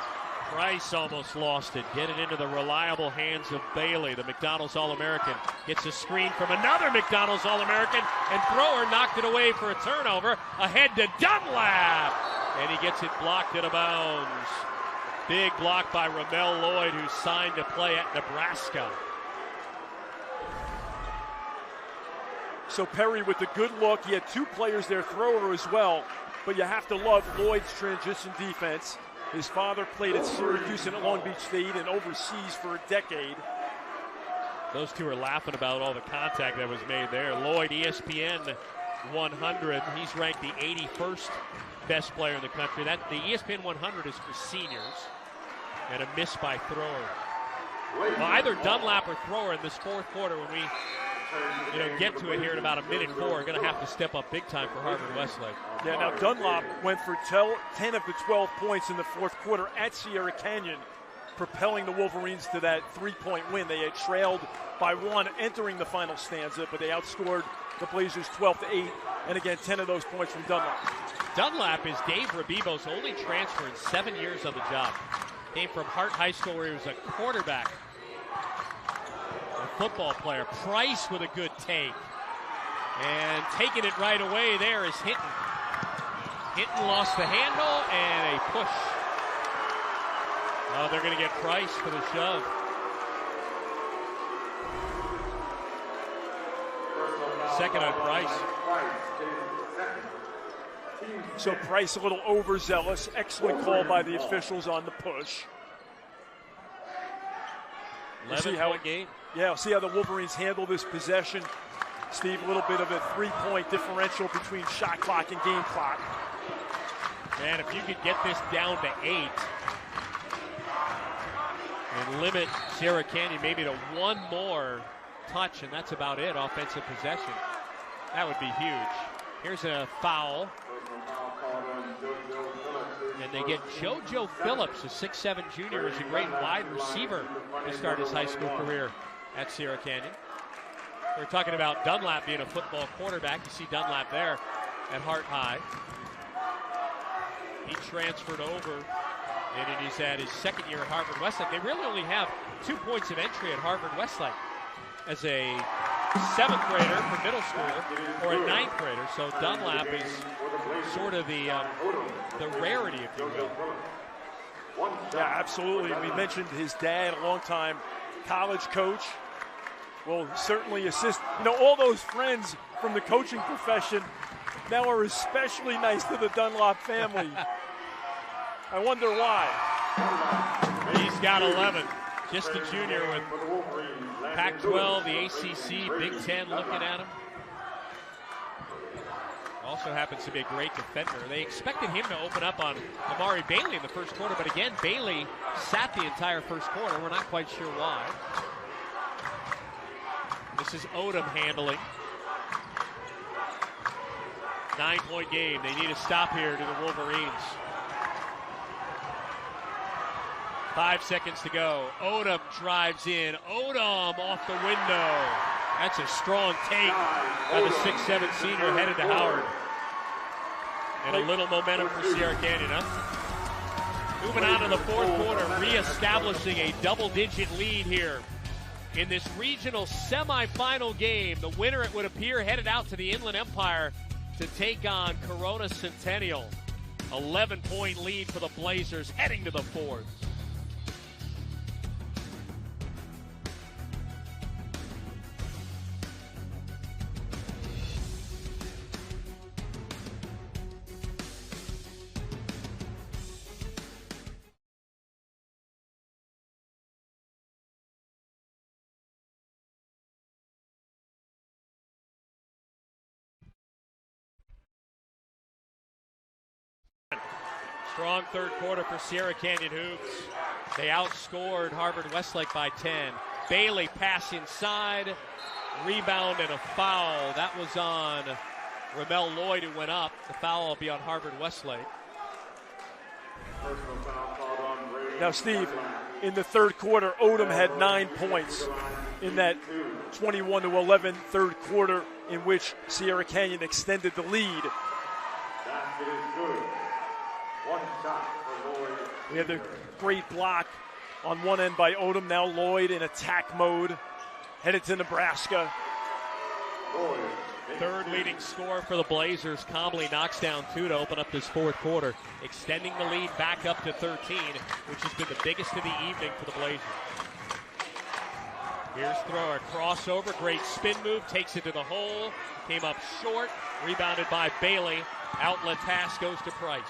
Price almost lost it. Get it into the reliable hands of Bailey, the McDonald's All-American. Gets a screen from another McDonald's All-American, and thrower knocked it away for a turnover. Ahead to Dunlap, and he gets it blocked out of bounds. Big block by Ramel Lloyd, who's signed to play at Nebraska. So Perry with the good look. He had 2 players there, thrower as well, but you have to love Lloyd's transition defense. His father played at Syracuse and at Long Beach State and overseas for a decade. Those two are laughing about all the contact that was made there. Lloyd, ESPN 100. He's ranked the 81st best player in the country. The ESPN 100 is for seniors. And a miss by thrower. Well, either Dunlap or thrower in this fourth quarter, when we get to it here in about a minute 4, are going to have to step up big time for Harvard Westlake. Yeah, now Dunlop went for 10 of the 12 points in the fourth quarter at Sierra Canyon, propelling the Wolverines to that 3-point win. They had trailed by 1 entering the final stanza, but they outscored the Blazers 12-8, and again, 10 of those points from Dunlop. Dunlap is Dave Rabibo's only transfer in 7 years on the job. Came from Hart High School, where he was a quarterback. A football player. Price with a good take. And taking it right away there is Hinton. Hinton lost the handle and a push. Oh, they're going to get Price for the shove. Second on Price. So Price a little overzealous. Excellent call by the officials on the push. 11-point game. Yeah, see how the Wolverines handle this possession. Steve, a little bit of a 3-point differential between shot clock and game clock. Man, if you could get this down to 8 and limit Sierra Canyon maybe to 1 more touch, and that's about it, offensive possession, that would be huge. Here's a foul. And they get JoJo Phillips, a 6'7 junior, who's a great wide receiver to start his high school career at Sierra Canyon. We're talking about Dunlap being a football quarterback. You see Dunlap there at Hart High. He transferred over, and he's at his second year at Harvard Westlake. They really only have 2 points of entry at Harvard Westlake as a 7th grader for middle school or a 9th grader. So Dunlap is sort of the rarity, if you will. Yeah, absolutely. We mentioned his dad, a long-time college coach, will certainly assist. All those friends from the coaching profession now are especially nice to the Dunlop family. I wonder why. He's got 11. Just a junior with Pac-12, the ACC, Big Ten looking at him. Also happens to be a great defender. They expected him to open up on Amari Bailey in the first quarter, but again, Bailey sat the entire first quarter. We're not quite sure why. This is Odom handling. 9-point game. They need a stop here to the Wolverines. 5 seconds to go. Odom drives in. Odom off the window. That's a strong take by the 6'7 senior headed to Howard. And a little momentum for Sierra Canyon, huh? Moving on to the fourth quarter, reestablishing a double-digit lead here in this regional semifinal game. The winner, it would appear, headed out to the Inland Empire to take on Corona Centennial. 11-point lead for the Blazers heading to the fourth. Strong third quarter for Sierra Canyon Hoops. They outscored Harvard-Westlake by 10. Bailey pass inside, rebound and a foul. That was on Ramel Lloyd, who went up. The foul will be on Harvard-Westlake. Now, Steve, in the third quarter, Odom had 9 points in that 21-11 third quarter in which Sierra Canyon extended the lead. We had the great block on one end by Odom. Now Lloyd in attack mode, headed to Nebraska. Third leading scorer for the Blazers. Comley knocks down 2 to open up this fourth quarter, extending the lead back up to 13, which has been the biggest of the evening for the Blazers. Here's thrower, crossover, great spin move, takes it to the hole, came up short, rebounded by Bailey. Outlet pass goes to Price.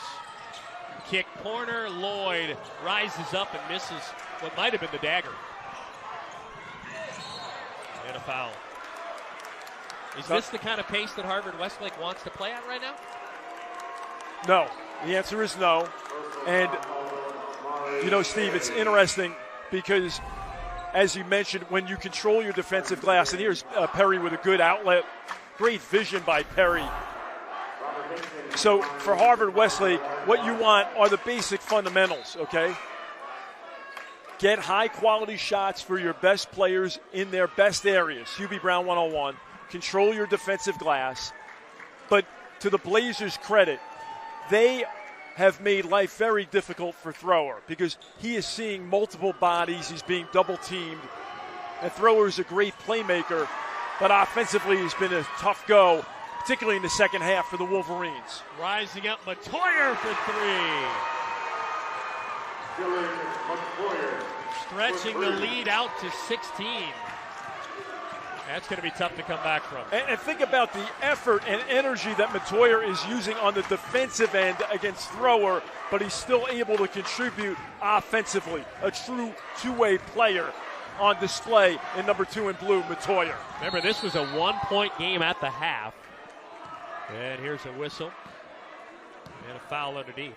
Kick corner, Lloyd rises up and misses what might have been the dagger. And a foul. Is this the kind of pace that Harvard-Westlake wants to play at right now? No. The answer is no. And, you know, Steve, it's interesting because, as you mentioned, when you control your defensive glass, and here's Perry with a good outlet, great vision by Perry. So for Harvard-Westlake, what you want are the basic fundamentals, okay? Get high-quality shots for your best players in their best areas. Hubie Brown 101. Control your defensive glass. But to the Blazers' credit, they have made life very difficult for Thrower because he is seeing multiple bodies. He's being double-teamed. And Thrower is a great playmaker, but offensively he's been a tough go, particularly in the second half for the Wolverines. Rising up, Matoyer for 3. Stretching the lead out to 16. That's going to be tough to come back from. And think about the effort and energy that Matoyer is using on the defensive end against Thrower, but he's still able to contribute offensively. A true two-way player on display in number 2 in blue, Matoyer. Remember, this was a 1-point game at the half. And here's a whistle and a foul underneath.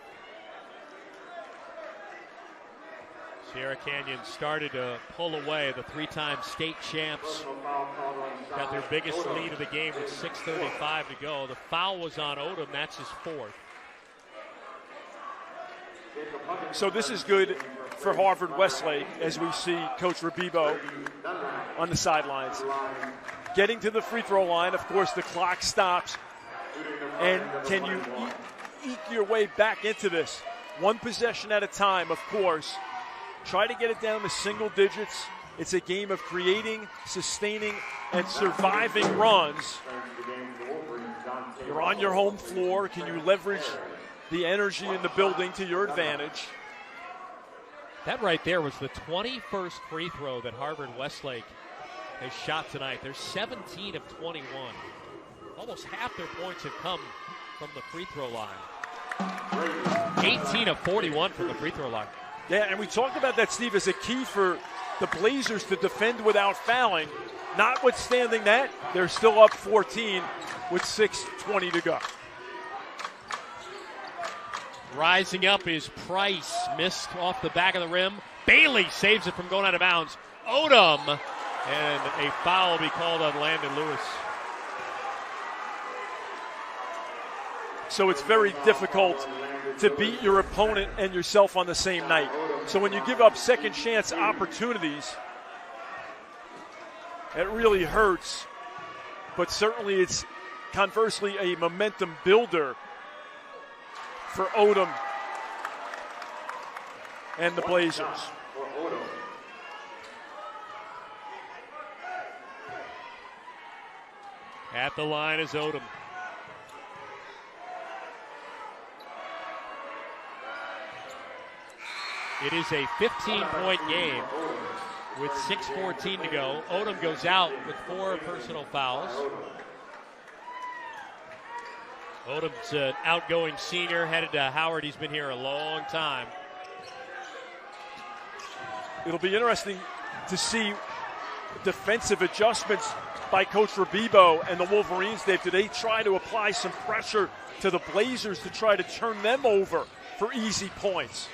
Sierra Canyon started to pull away. The 3-time state champs got their biggest lead of the game with 6:35 to go. The foul was on Odom. That's his 4th. So this is good for Harvard-Westlake as we see Coach Rabibo on the sidelines. Getting to the free throw line, of course, the clock stops. And can you eke your way back into this? One possession at a time, of course. Try to get it down to single digits. It's a game of creating, sustaining, and surviving runs. You're on your home floor. Can you leverage the energy in the building to your advantage? That right there was the 21st free throw that Harvard-Westlake has shot tonight. They're 17 of 21. Almost half their points have come from the free throw line. 18 of 41 from the free throw line. Yeah, and we talked about that, Steve, as a key for the Blazers to defend without fouling. Notwithstanding that, they're still up 14 with 6:20 to go. Rising up is Price. Missed off the back of the rim. Bailey saves it from going out of bounds. Odom. And a foul will be called on Landon Lewis. So it's very difficult to beat your opponent and yourself on the same night. So when you give up second chance opportunities, it really hurts. But certainly it's conversely a momentum builder for Odom and the Blazers. For Odom. At the line is Odom. It is a 15-point game with 6:14 to go. Odom goes out with 4 personal fouls. Odom's an outgoing senior, headed to Howard. He's been here a long time. It'll be interesting to see defensive adjustments by Coach Rabibo and the Wolverines, Dave. Do they try to apply some pressure to the Blazers to try to turn them over for easy points?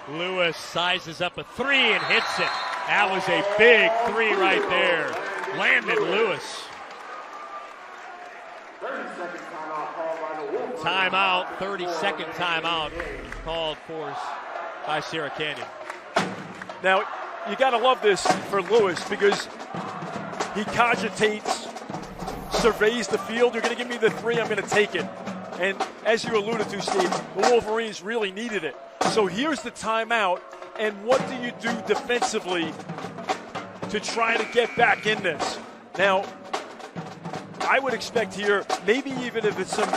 Lewis sizes up a 3 and hits it. That was a big 3 right there. Landon Lewis. 30-second timeout called by the Wolverines. Timeout, 30-second timeout called for by Sierra Canyon. Now, you got to love this for Lewis because he cogitates, surveys the field. You're going to give me the 3, I'm going to take it. And as you alluded to, Steve, the Wolverines really needed it. So here's the timeout, and what do you do defensively to try to get back in this? Now, I would expect here, maybe even if it's some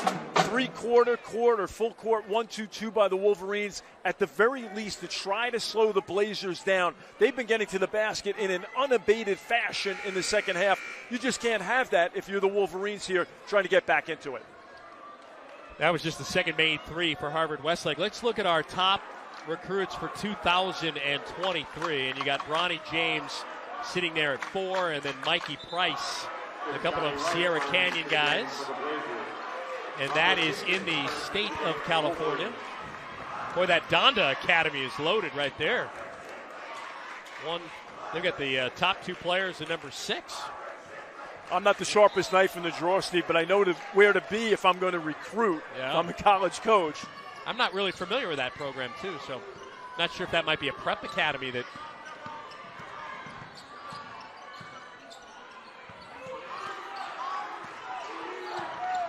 three-quarter, quarter, full court, 1-2-2 by the Wolverines, at the very least to try to slow the Blazers down. They've been getting to the basket in an unabated fashion in the second half. You just can't have that if you're the Wolverines here trying to get back into it. That was just the second made 3 for Harvard Westlake. Let's look at our top recruits for 2023. And you got Bronny James sitting there at 4, and then Mikey Price, a couple of Sierra Canyon guys. And that is in the state of California. Boy, that Donda Academy is loaded right there. They've got the top 2 players at number 6. I'm not the sharpest knife in the drawer, Steve, but I know where to be if I'm going to recruit. Yeah. If I'm a college coach. I'm not really familiar with that program, too, so not sure if that might be a prep academy that.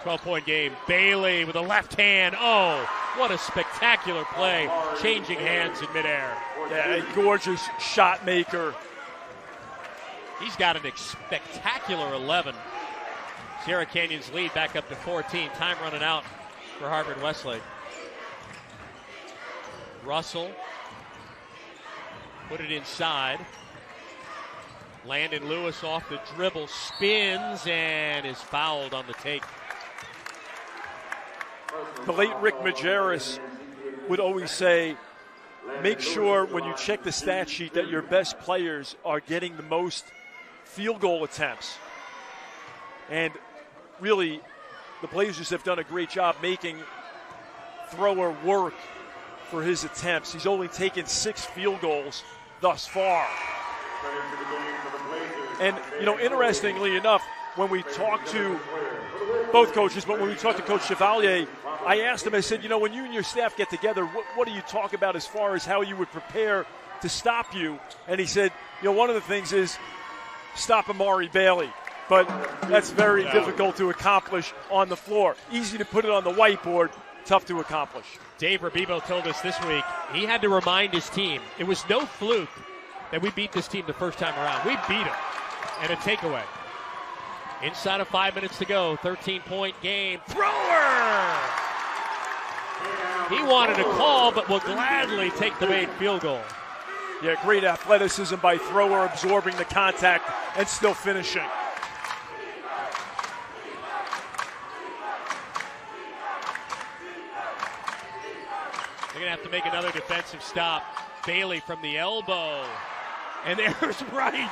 .12-point game. Bailey with a left hand. Oh, what a spectacular play. Changing hands in midair. Yeah, a gorgeous shot maker. He's got a spectacular 11. Sierra Canyon's lead back up to 14. Time running out for Harvard Westlake. Russell put it inside. Landon Lewis off the dribble, spins, and is fouled on the take. The late Rick Majerus would always say, make sure when you check the stat sheet that your best players are getting the most field goal attempts. And really, the Blazers have done a great job making Thrower work for his attempts. He's only taken 6 field goals thus far. And, interestingly enough, when we talk to both coaches, but when we talked to Coach Chevalier, I asked him, I said, when you and your staff get together, what do you talk about as far as how you would prepare to stop you? And he said, one of the things is stop Amari Bailey. But that's very difficult to accomplish on the floor. Easy to put it on the whiteboard, tough to accomplish. Dave Rabibo told us this week he had to remind his team it was no fluke that we beat this team the first time around. We beat them. And a takeaway. Inside of 5 minutes to go, 13-point game. Thrower! He wanted a call, but will gladly take the made field goal. Yeah, great athleticism by Thrower, absorbing the contact and still finishing. They're going to have to make another defensive stop. Bailey from the elbow. And there's Wright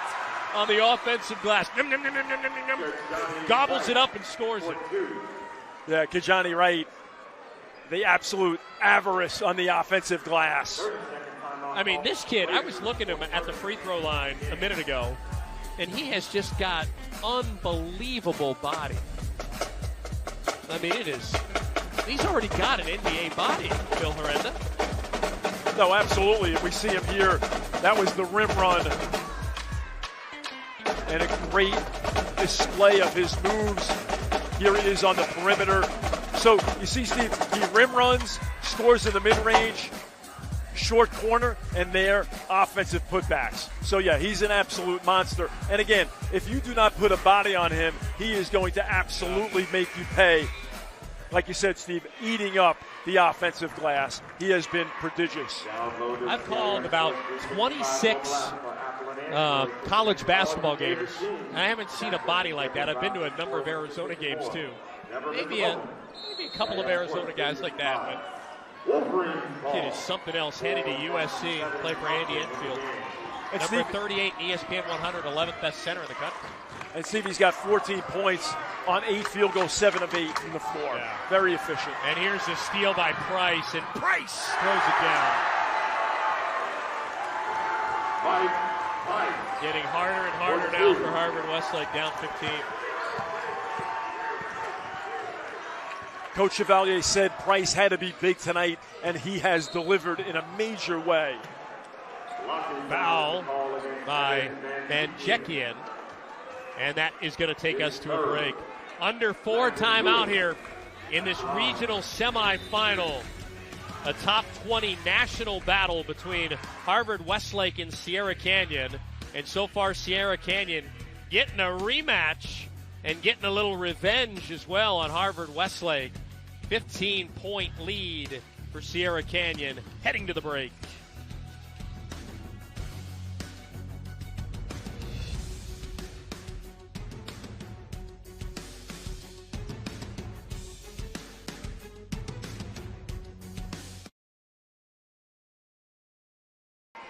on the offensive glass. Gobbles it up and scores it. Yeah, Kajani Wright, the absolute avarice on the offensive glass. I mean, this kid, I was looking at him at the free throw line a minute ago, and he has just got unbelievable body. I mean, he's already got an NBA body, Phil Herenda. No, absolutely. If we see him here, that was the rim run. And a great display of his moves. Here he is on the perimeter. So, you see, Steve, he rim runs, scores in the mid-range, short corner and their offensive putbacks. So, yeah, he's an absolute monster. And, again, if you do not put a body on him, he is going to absolutely make you pay. Like you said, Steve, eating up the offensive glass. He has been prodigious. I've called about 26 college basketball games. I haven't seen a body like that. I've been to a number of Arizona games, too. Maybe a couple of Arizona guys like that, but kid is something else. Headed to USC and play for Andy Enfield. And Number Steve, 38 ESPN 100, 11th best center in the country. And Steve, he's got 14 points on 8 field goals, 7 of 8 from the floor. Yeah. Very efficient. And here's a steal by Price, and Price throws it down. Getting harder and harder now for Harvard-Westlake, down 15. Coach Chevalier said Price had to be big tonight, and he has delivered in a major way. Foul by Manjekian, and that is going to take us to a break. Under 4 timeout here in this regional semifinal. A top 20 national battle between Harvard-Westlake and Sierra Canyon. And so far, Sierra Canyon getting a rematch and getting a little revenge as well on Harvard-Westlake. 15-point lead for Sierra Canyon heading to the break.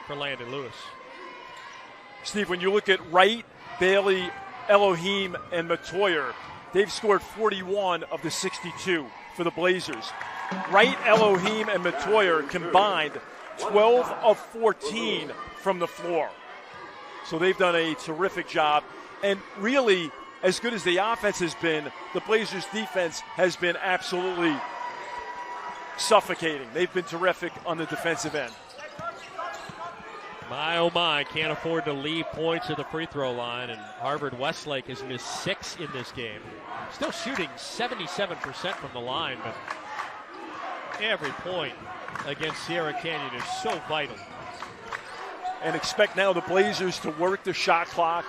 For Landon Lewis. Steve, when you look at Wright, Bailey, Elohim, and Matoyer, they've scored 41 of the 62 for the Blazers. Wright, Elohim, and Matoyer combined 12 of 14 from the floor. So they've done a terrific job. And really, as good as the offense has been, the Blazers' defense has been absolutely suffocating. They've been terrific on the defensive end. My, oh my, can't afford to leave points at the free throw line, and Harvard-Westlake has missed 6 in this game. Still shooting 77% from the line, but every point against Sierra Canyon is so vital. And expect now the Blazers to work the shot clock.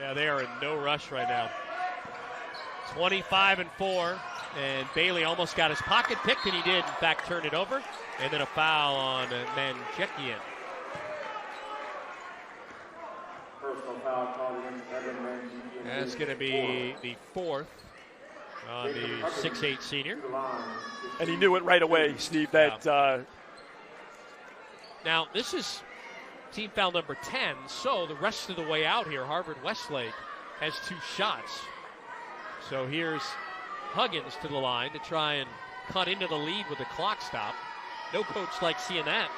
Yeah, they are in no rush right now. 25-4, and Bailey almost got his pocket picked, and he did, in fact, turn it over. And then a foul on Manjekian. That's going to be the 4th on the 6'8 senior. And he knew it right away, Steve, that... Now, this is team foul number 10, so the rest of the way out here, Harvard-Westlake has 2 shots. So here's Huggins to the line to try and cut into the lead with a clock stop. No coach likes seeing that.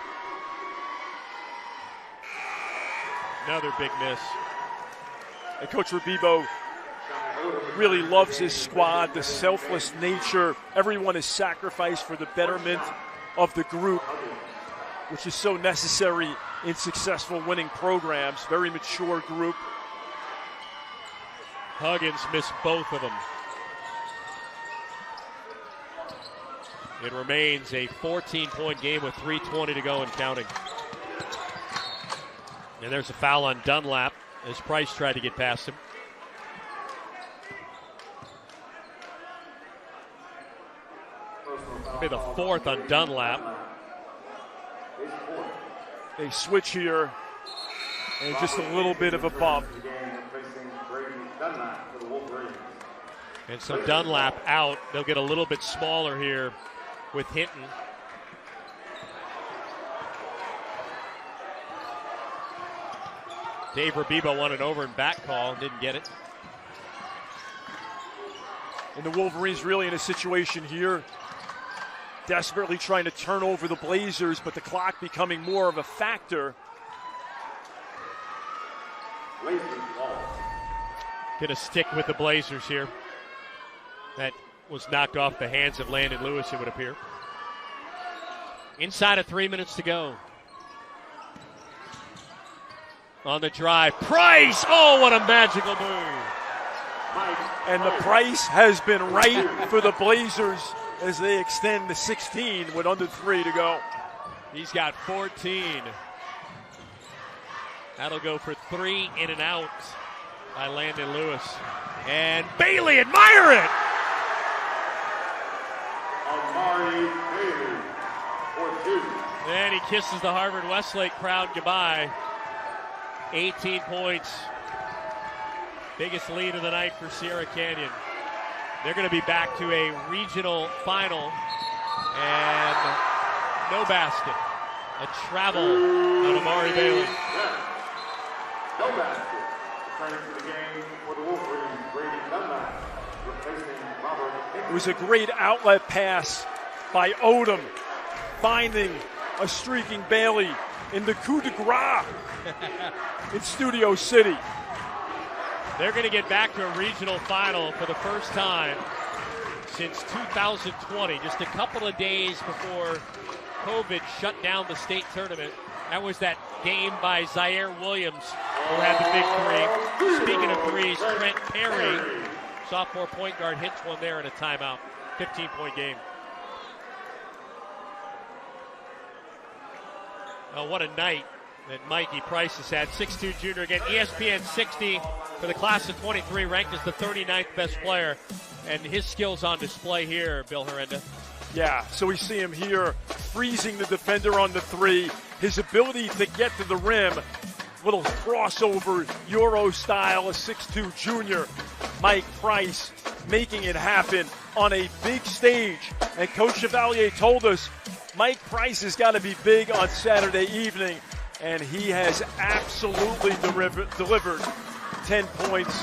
Another big miss. And Coach Rabibo really loves his squad, the selfless nature. Everyone is sacrificed for the betterment of the group, which is so necessary in successful winning programs. Very mature group. Huggins missed both of them. It remains a 14-point game with 3:20 to go and counting. And there's a foul on Dunlap as Price tried to get past him. It'll be the 4th on Dunlap. They switch here, and just a little bit of a bump. And so Dunlap out. They'll get a little bit smaller here with Hinton. Dave Rabibo wanted over and back call, didn't get it. And the Wolverines really in a situation here, desperately trying to turn over the Blazers, but the clock becoming more of a factor. Gonna stick with the Blazers here. That was knocked off the hands of Landon Lewis, it would appear. Inside of 3 minutes to go. On the drive, Price! Oh, what a magical move. And the price has been right for the Blazers as they extend to 16 with under 3 to go. He's got 14. That'll go for 3 in and out by Landon Lewis. And Bailey, admire it! Amari Bailey for 2. And he kisses the Harvard Westlake crowd goodbye. 18 points. Biggest lead of the night for Sierra Canyon. They're going to be back to a regional final. And no basket. A travel on Amari Bailey. No basket. Returning to the game for the Wolverines, Brady Dunlap, replacing Robert Hickman. It was a great outlet pass by Odom, finding a streaking Bailey in the coup de grace in Studio City. They're going to get back to a regional final for the first time since 2020, just a couple of days before COVID shut down the state tournament. That was that game by Zaire Williams, who had the big 3. Speaking of threes, Trent Perry, sophomore point guard, hits one there in a timeout. 15-point game. Oh, what a night that Mikey Price has had. 6'2 junior again. ESPN 60 for the class of 23, ranked as the 39th best player. And his skills on display here, Bill Herenda. Yeah, so we see him here freezing the defender on the 3. His ability to get to the rim, little crossover Euro style, a 6'2 junior. Mike Price making it happen on a big stage. And Coach Chevalier told us Mike Price has got to be big on Saturday evening. And he has absolutely delivered 10 points,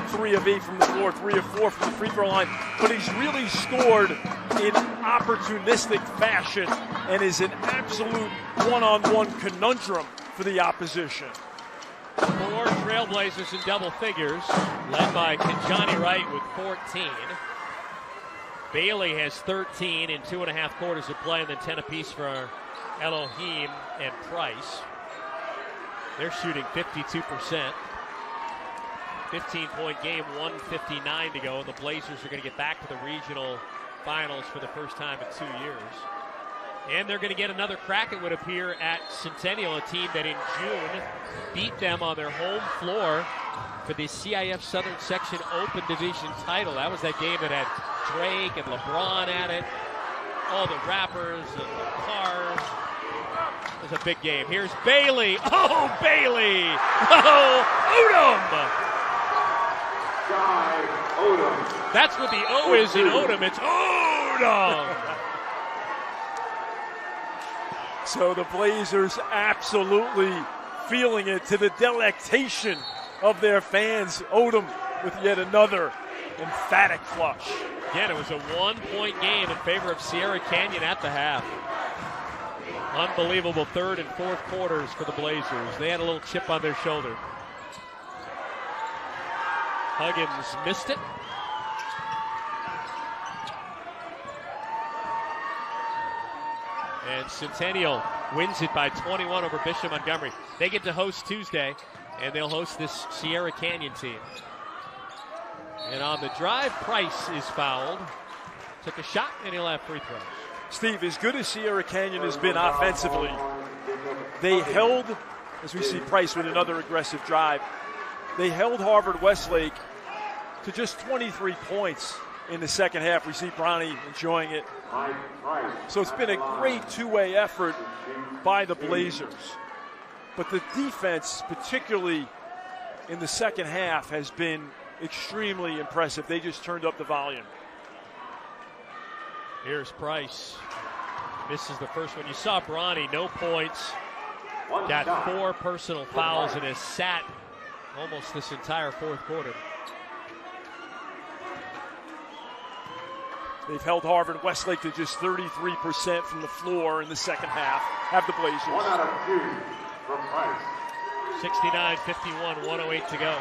3 of 8 from the floor, 3 of 4 from the free throw line. But he's really scored in opportunistic fashion and is an absolute one-on-one conundrum for the opposition. 4 Trailblazers in double figures, led by Kinjani Wright with 14. Bailey has 13 in 2.5 quarters of play, and then 10 apiece for Elohim and Price. They're shooting 52%. 15-point game, 1:59 to go. The Blazers are going to get back to the regional finals for the first time in 2 years. And they're going to get another crack, it would appear, at Centennial, a team that in June beat them on their home floor for the CIF Southern Section Open Division title. That was that game that had Drake and LeBron at it, all the rappers and the cars. It was a big game. Here's Bailey. Oh, Bailey! Oh, Odom! Odom. That's what the O is in Odom. It's Odom! So the Blazers absolutely feeling it, to the delectation of their fans. Odom with yet another emphatic flush. Again, it was a 1-point game in favor of Sierra Canyon at the half. Unbelievable 3rd and 4th quarters for the Blazers. They had a little chip on their shoulder. Huggins missed it. And Centennial wins it by 21 over Bishop Montgomery. They get to host Tuesday, and they'll host this Sierra Canyon team. And on the drive, Price is fouled. Took a shot, and he'll have free throws. Steve, as good as Sierra Canyon has been offensively, they held, as we see Price with another aggressive drive, they held Harvard Westlake to just 23 points in the second half. We see Bronny enjoying it. So it's been a great two-way effort by the Blazers. But the defense, particularly in the second half, has been extremely impressive. They just turned up the volume. Here's Price. Misses the first one. You saw Bronny, no points. Got 4 personal fouls and has sat almost this entire 4th quarter. They've held Harvard Westlake to just 33% from the floor in the second half. Have the Blazers. 1 out of 2 for Price. 69-51, 1:08 to go.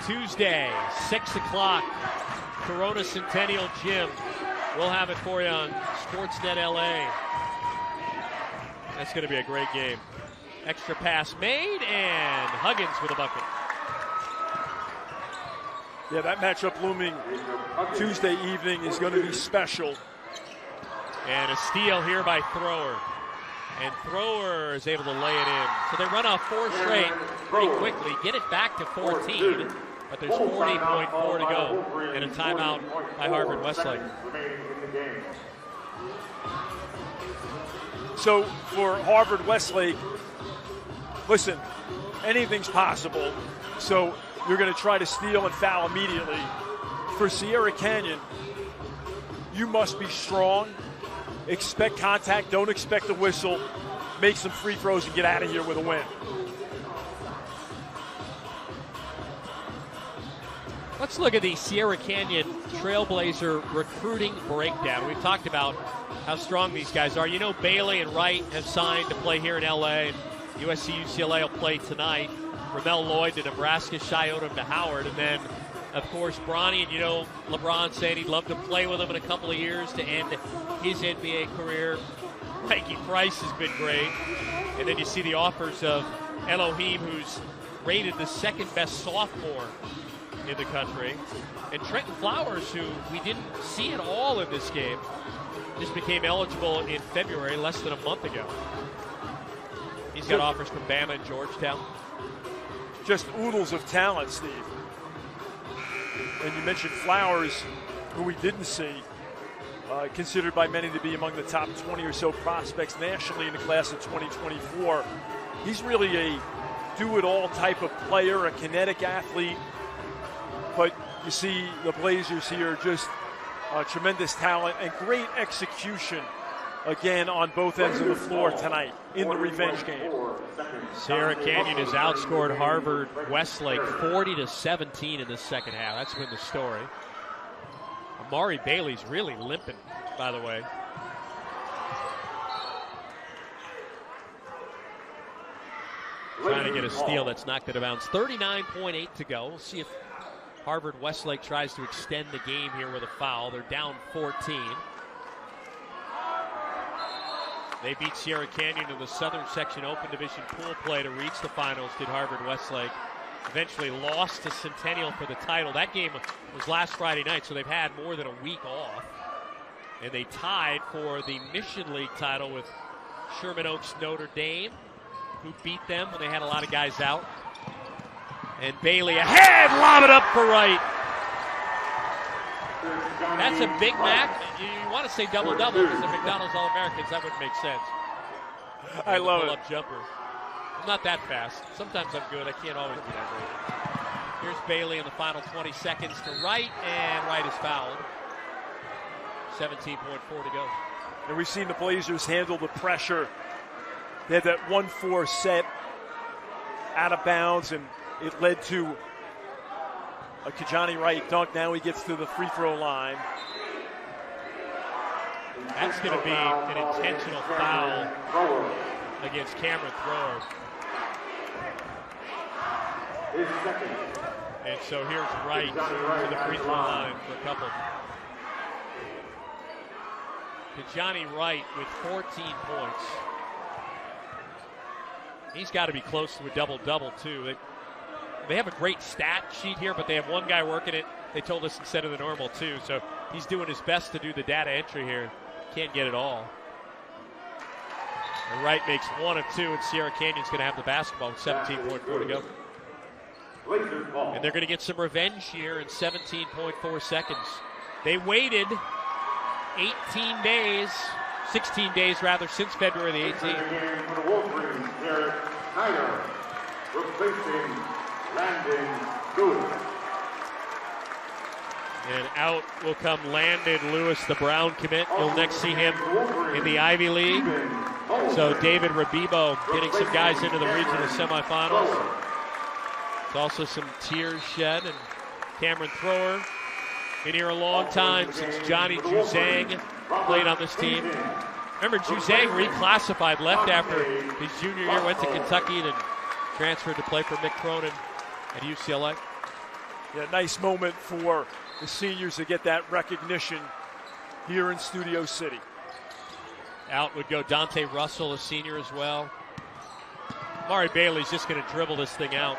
Tuesday, 6 o'clock, Corona Centennial Gym. We'll have it for you on Sportsnet LA. That's going to be a great game. Extra pass made, and Huggins with a bucket. Yeah, that matchup looming Tuesday evening is going to be special. And a steal here by Thrower. And Thrower is able to lay it in. So they run off 4 straight pretty quickly, get it back to 14, but there's 40.4 to go and a timeout by Harvard Westlake. So for Harvard Westlake, listen, anything's possible. So you're going to try to steal and foul immediately. For Sierra Canyon, you must be strong, expect contact, don't expect the whistle, make some free throws and get out of here with a win. Let's look at the Sierra Canyon Trailblazer recruiting breakdown. We've talked about how strong these guys are. You know, Bailey and Wright have signed to play here in L.A. USC UCLA will play tonight. Ramel Lloyd to Nebraska, Shai Odom to Howard. And then, of course, Bronny, and you know, LeBron saying he'd love to play with him in a couple of years to end his NBA career. Mikey Price has been great. And then you see the offers of Elohim, who's rated the second best sophomore in the country. And Trenton Flowers, who we didn't see at all in this game, just became eligible in February, less than a month ago. He's got offers from Bama and Georgetown. Just oodles of talent, Steve. And you mentioned Flowers, who we didn't see, considered by many to be among the top 20 or so prospects nationally in the class of 2024. He's really a do-it-all type of player, a kinetic athlete. But you see the Blazers here, just tremendous talent and great execution again on both ends of the floor tonight in the revenge game. Sierra Canyon has outscored Harvard Westlake 40-17 in the second half. That's been the story. Amari Bailey's really limping, by the way. Trying to get a steal that's not going to bounce. 39.8 to go. We'll see if Harvard Westlake tries to extend the game here with a foul. They're down 14. They beat Sierra Canyon in the Southern Section Open Division pool play to reach the finals, did Harvard Westlake. Eventually lost to Centennial for the title. That game was last Friday night, so they've had more than a week off. And they tied for the Mission League title with Sherman Oaks Notre Dame, who beat them when they had a lot of guys out. And Bailey ahead, lob it up for Wright. That's a Big Mac. You want to say double-double because the McDonald's All-Americans, that wouldn't make sense. I love it. Pull-up jumper. I'm not that fast. Sometimes I'm good. I can't always be that great. Here's Bailey in the final 20 seconds to Wright, and Wright is fouled. 17.4 to go. And we've seen the Blazers handle the pressure. They had that 1-4 set out of bounds, and it led to a Kajani Wright dunk. Now he gets to the free throw line. That's going to be an intentional foul against Cameron Thrower. And so here's Wright to the free throw line for a couple. Kajani Wright with 14 points. He's got to be close to a double-double, too. They have a great stat sheet here, but they have one guy working it. They told us instead of the normal, too. So he's doing his best to do the data entry here. Can't get it all. And Wright makes 1 of 2, and Sierra Canyon's going to have the basketball with 17.4 to go. And they're going to get some revenge here in 17.4 seconds. They waited 16 days rather, since February the 18th. And out will come Landon Lewis, the Brown commit. You'll next see him in the Ivy League. So David Rabibo getting some guys into the regional semifinals. There's also some tears shed. And Cameron Thrower, been here a long time since Johnny Juzang played on this team. Remember, Juzang reclassified, left after his junior year, went to Kentucky, and transferred to play for Mick Cronin at UCLA. Yeah, nice moment for the seniors to get that recognition here in Studio City. Out would go Dante Russell, a senior as well. Amari Bailey's just going to dribble this thing out.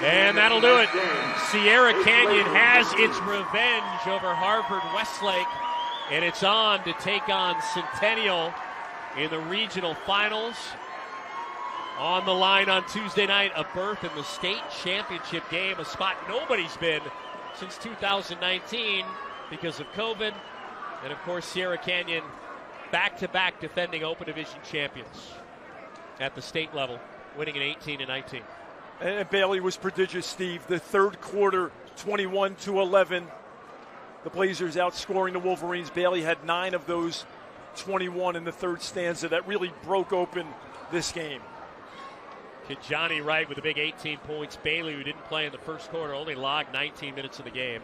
And that'll do it. Sierra Canyon has its revenge over Harvard Westlake, and it's on to take on Centennial in the regional finals. On the line on Tuesday night, a berth in the state championship game, a spot nobody's been since 2019 because of COVID. And, of course, Sierra Canyon back-to-back defending Open Division champions at the state level, winning in 18 and 19. And Bailey was prodigious, Steve. The third quarter, 21-11. The Blazers outscoring the Wolverines. Bailey had 9 of those 21 in the third stanza. That really broke open this game. Kid Johnny Wright with a big 18 points. Bailey, who didn't play in the first quarter, only logged 19 minutes of the game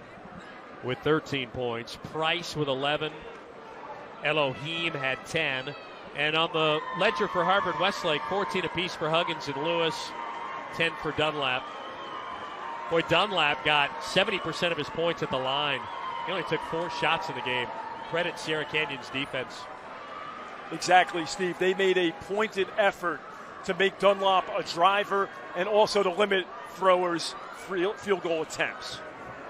with 13 points. Price with 11. Elohim had 10. And on the ledger for Harvard Westlake, 14 apiece for Huggins and Lewis, 10 for Dunlap. Boy, Dunlap got 70% of his points at the line. He only took 4 shots in the game. Credit Sierra Canyon's defense. Exactly, Steve. They made a pointed effort to make Dunlap a driver and also to limit throwers' field goal attempts.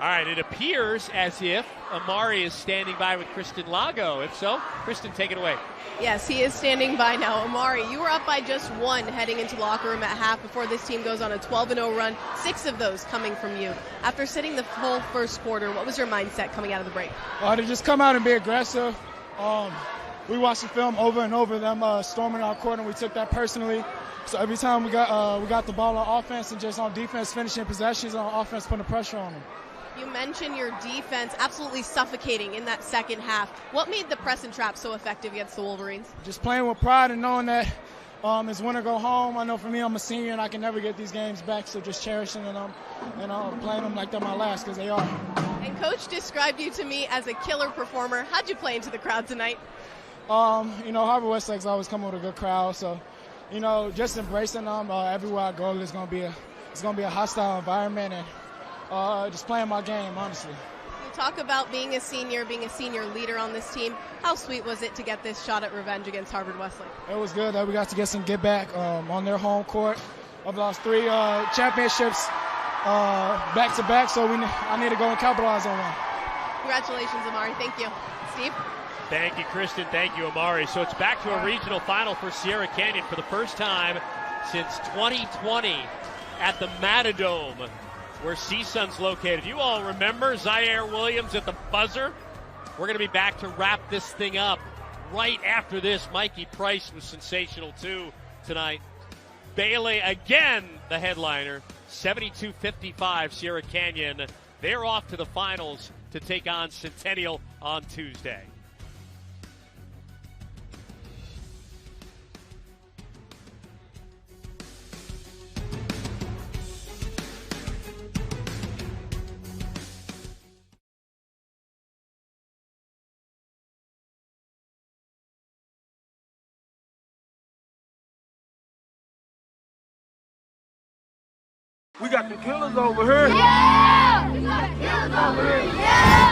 All right, it appears as if Amari is standing by with Kristen Lago. If so, Kristen, take it away. Yes, he is standing by now. Amari, you were up by just 1 heading into locker room at half before this team goes on a 12-0 run, 6 of those coming from you. After sitting the full first quarter, what was your mindset coming out of the break? To just come out and be aggressive. We watched the film over and over, them storming our court, and we took that personally. So every time we got the ball on offense and just on defense, finishing possessions, on offense, putting pressure on them. You mentioned your defense absolutely suffocating in that second half. What made the press and trap so effective against the Wolverines? Just playing with pride and knowing that it's win or go home. I know for me, I'm a senior and I can never get these games back, so just cherishing them and playing them like they're my last, because they are. And Coach described you to me as a killer performer. How'd you play into the crowd tonight? Harvard Westlake's always come with a good crowd, so just embracing them. Everywhere I go, it's gonna be a hostile environment, and just playing my game, honestly. You talk about being a senior leader on this team. How sweet was it to get this shot at revenge against Harvard Westlake? It was good that we got to get some get back on their home court. I've lost 3 championships back to back, so I need to go and capitalize on one. Congratulations, Amari. Thank you. Steve? Thank you, Kristen. Thank you, Amari. So it's back to a regional final for Sierra Canyon for the first time since 2020 at the Matadome, where CSUN's located. You all remember Zaire Williams at the buzzer? We're going to be back to wrap this thing up right after this. Mikey Price was sensational, too, tonight. Bailey, again, the headliner, 72-55, Sierra Canyon. They're off to the finals to take on Centennial on Tuesday. We got the killers over here. Yeah! We got killers over here. Yeah!